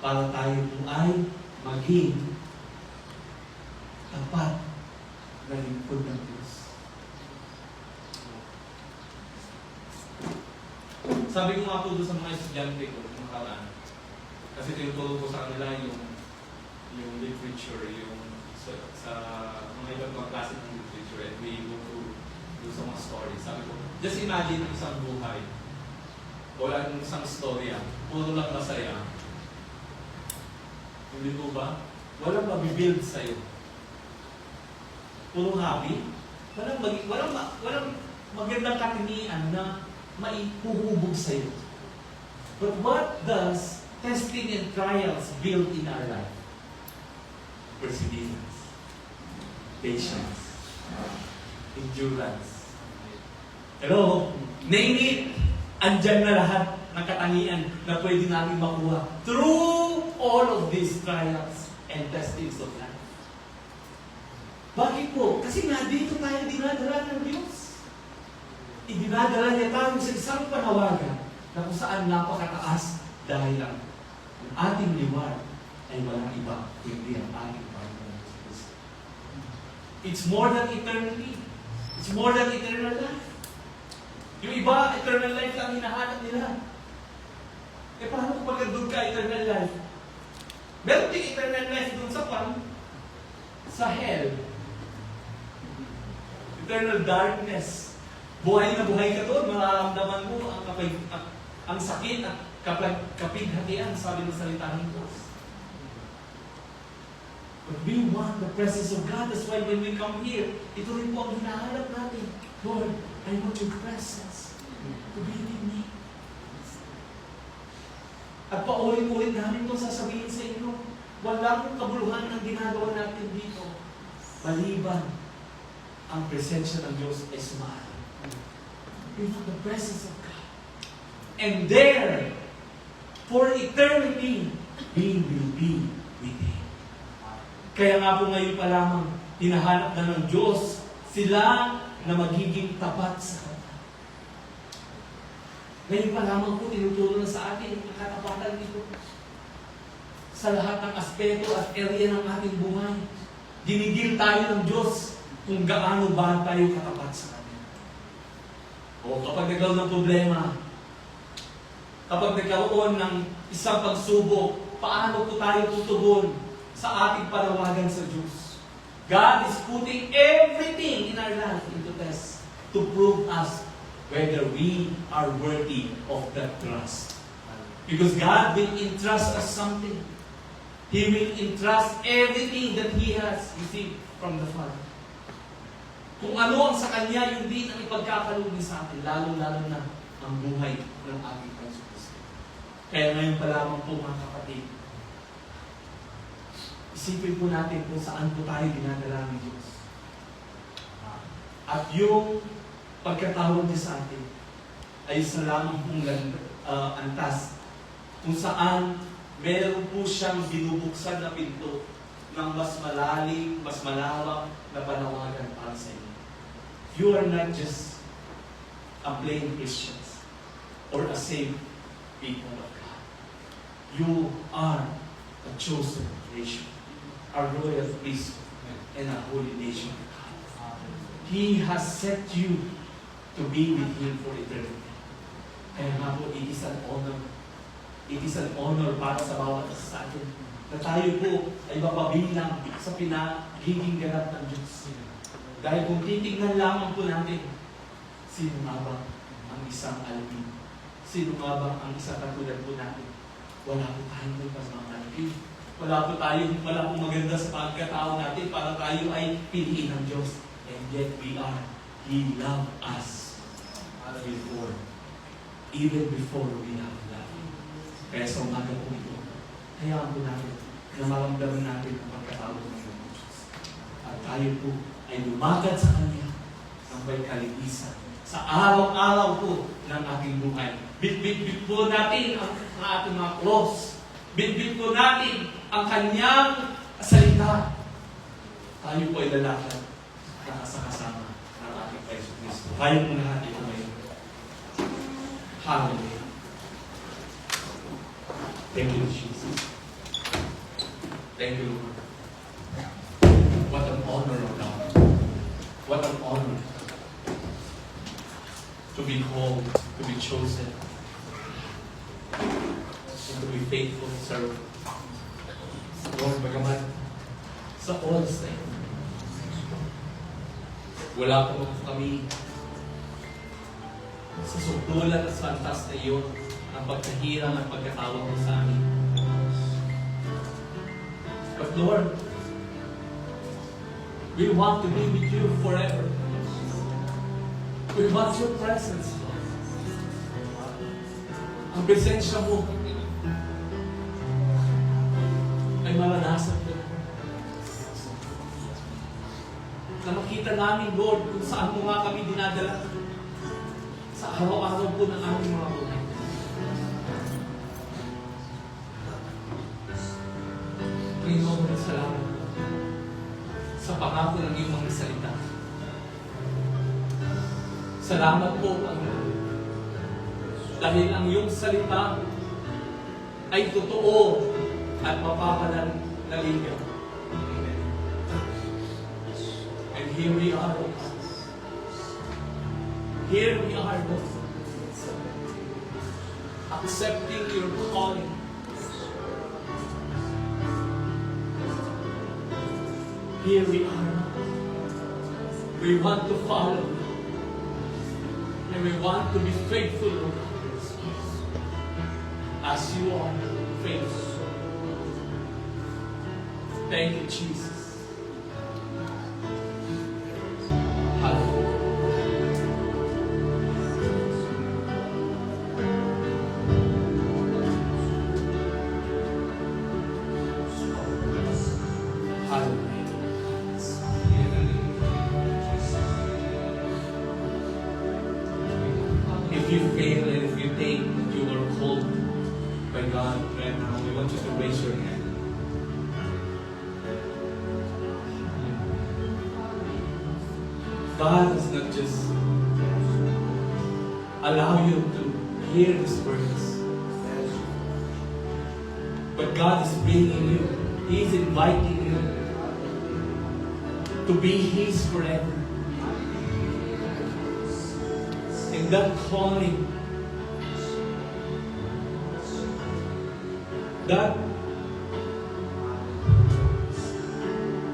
para tayo po ay maging tapat na lingkod ng Diyos. Sabi ko nga po doon sa mga estudyante ko, yung nakaraan, kasi tinuturo ko sa kanila yung literature, yung sa mga ibang mga klase ng literature, and we go to sa mga stories. Sabi ko, just imagine isang buhay, wala isang storya, puro lang masaya. Hindi po ba? Walang mabibuild sa'yo. Puro happy. Walang magandang katinian na maipuhubog sa'yo. But what does testing and trials build in our life? Perseverance, patience, endurance. Hello? Name it. Andyan na lahat ng katangian na pwede natin makuha through all of these trials and testings of life. Bakit po? Kasi nga dito tayo dinadala ng Diyos. Idinadala niya tayo sa isang panawagan na kung saan napakataas dahil ang ating liwan ay walang iba kundi ang ating Panginoon Jesus. It's more than eternity. It's more than eternal life. Yung iba, eternal life lang hinahanap nila. Eh paano kung pagkandun ka eternal life? Meron din eternal life dun sa hell. Eternal darkness. Buhay na buhay ka doon, mararamdaman mo ang sakit at kapighatian, sabi ng salita ng Diyos. But we want the presence of God. That's why when we come here, ito rin po ang hinahanap natin. Lord, I want your presence to be with me. At paulit-ulit namin itong sasabihin sa inyo, walang kabuluhan ang ginagawa natin dito. Maliban ang presensya ng Diyos ay sumahal. We want the presence of God. And there, for eternity, we will be with Him. Kaya nga po ngayon pa lamang, hinahanap na ng Diyos sila na magiging tapat sa Kanya. Ngayon pa lamang po, tinuturo na sa atin ang katapatan dito. Sa lahat ng aspeto at area ng ating buhay, dinigil tayo ng Diyos kung gaano ba tayo katapat sa Kanya. O kapag nagkaroon ng problema, kapag nagkaroon ng isang pagsubok, paano po tayo tutugon sa ating panawagan sa Diyos? God is putting everything in our life into test to prove us whether we are worthy of that trust. Because God will entrust us something. He will entrust everything that He has received from the Father. Kung ano ang sa Kanya, yun din ang ipagkakaloob sa atin, lalo-lalo na ang buhay ng ating Panginoon. Kaya ngayon pa lamang po mga kapatid, isipin po natin kung saan po tayo dinadala ng Diyos. At yung pagkatawag niya sa atin ay isa lamang pong antas kung saan meron po siyang binubuksan na pinto ng mas malalim, mas malawak na panawagan para sa inyo. You are not just a plain Christians or a saved people of God. You are a chosen nation, a royal priesthood, and a holy nation of God. He has set you to be with Him for eternity. Kaya nga po, it is an honor. It is an honor para sa bawat isa sa atin na tayo po ay mapabilang sa pinagiging ganap ng Diyos. Dahil kung titignan lamang po natin, sino nga ba ang isang alipin? Sino nga ba ang isang katulad po natin? Wala po tayong mga alipin. Wala po maganda sa pagkatao natin para tayo ay piliin ng Diyos. And yet we are. He loved us before. Even before we have loved. Kaya sa umaga po ito, hayaan po natin na maramdaman natin ang pagkatawag ng Diyos. At tayo po ay lumakad sa Kanya ng may kalinisan sa araw-araw po ng ating buhay. Bit-bit po natin ang ating mga cross. Bit-bit po natin ang Kanyang salita. Tayo po ay lalakad nakasakasama ng ating Kristo Kristo. Tayo po lahat ito ngayon. Hallelujah. Thank you, Jesus. Thank you, Lord. What an honor, O God. What an honor to be called, to be chosen, and to be faithful servant. Lord, bagaman sa oras na ito, wala po kami sa sugdulan at sa antas na iyon ang pagkahirang at pagkatawag mo sa amin. But Lord, we want to be with you forever. We want your presence, Lord. Ang presensya mo ay maranasan ko. Na makita namin, Lord, kung saan mo nga kami dinadala sa araw-araw po ng aming mga buhay. Panginoon, salamat sa pangako ng iyong mga salita. Salamat po, Panginoon. Dahil ang iyong salita ay totoo at mapapanaligaw. And here we are, Lord. Here we are, Lord. Accepting your calling. Here we are. We want to follow you. And we want to be faithful, Lord, as you are faithful. Thank you, Jesus. Hallelujah. If you fail and if you think you are called by God right now, we want you to raise your hand. God does not just allow you to hear His words, but God is bringing you, He is inviting you to be His forever. And that calling, that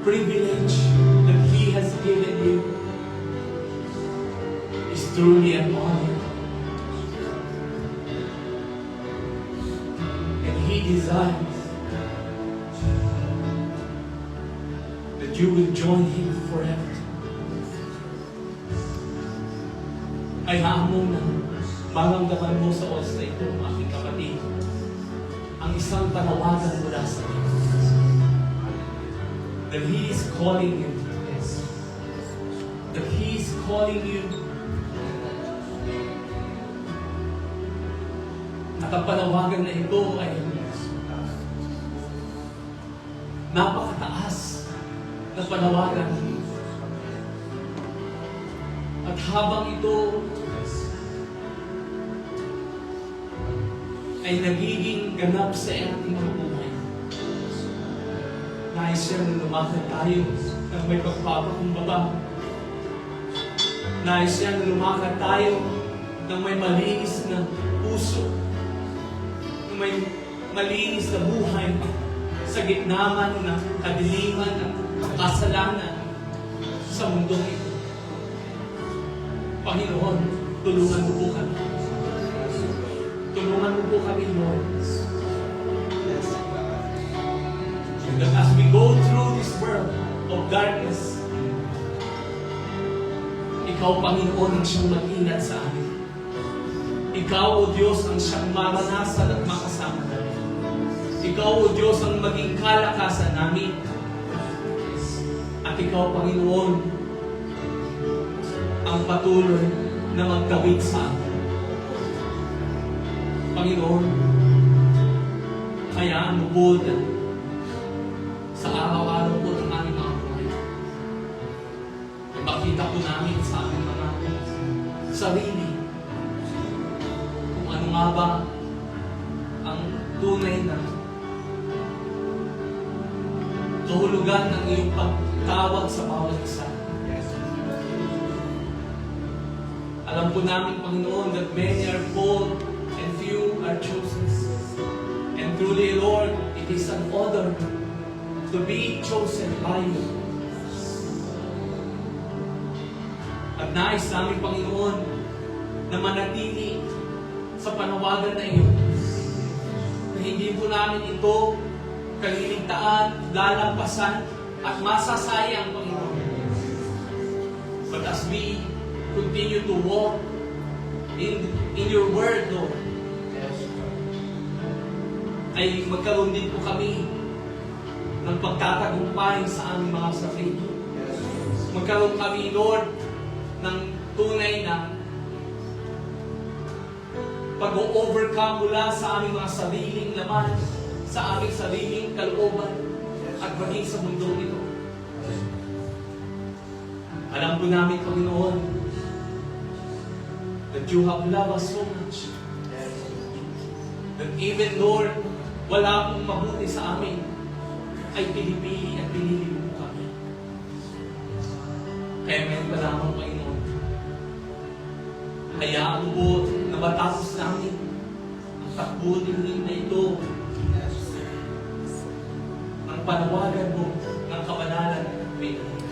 privilege that He has given you is truly an honor. And He desires that you will join Him forever. Ay haamon na maramdaman mo sa oras na ito, aking kapatid, ang isang panawagan mula sa Diyos. That He is calling you. That He is calling you. At ang panawagan na ito ay napakataas na panawagan. At habang ito ay nagiging ganap sa ating mga buhay, nais siya na lumakad tayo ng may pagpapakumbaba. Nais siya na lumakad tayo ng may malinis na puso, ng may malinis na buhay sa gitna man ng kadiliman at kasalanan sa mundong ito. Panginoon, tulungan mo po kami. Tulungan mo po kami, Lord. That as we go through this world of darkness, Ikaw, Panginoon, ang siyang mag-ingat sa amin. Ikaw, O Diyos, ang siyang maranasan at makasama namin. Ikaw, O Diyos, ang maging kalakasan namin. At Ikaw, Panginoon, ang patuloy na magkawit sa amin. Panginoon, kaya lubod sa araw-araw po ng aming mga buhay. Ipakita po namin sa aming mga sarili kung ano nga ba ang tunay na kahulugan ng iyong pagtawag sa bawat isa. Alam po namin, Panginoon, that many are called and few are chosen. And truly, Lord, it is an honor to be chosen by you. At nais namin, Panginoon, na manatili sa panawagan na iyon. Na hindi po namin ito kaliligtaan, lalampasan, at masasayang, Panginoon. But as we continue to walk in your word, Lord, ay magkaroon din po kami ng pagtatagumpay sa aming mga sarili. Magkaroon kami, Lord, ng tunay na pag-overcome mula sa aming mga sariling laman, sa aming sariling kalooban, at maging sa mundong ito. Alam po namin, Panginoon, that you have loved us so much. That even, Lord, wala pong mabuti sa amin, ay pinipili at pinili mo kami. Kaya ngayon pa lamang, Panginoon, hayaan mo po na matapos namin ang takbo din na ito ang panawagan mo ng kabanalan at Panginoon.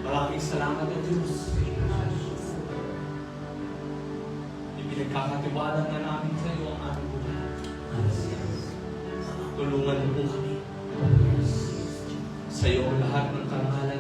Maraming salamat, O Diyos. Ipinagkakatiwala na namin sa iyo ang aming buhay. Tulungan mo po kami. Sa iyo ang lahat ng karangalan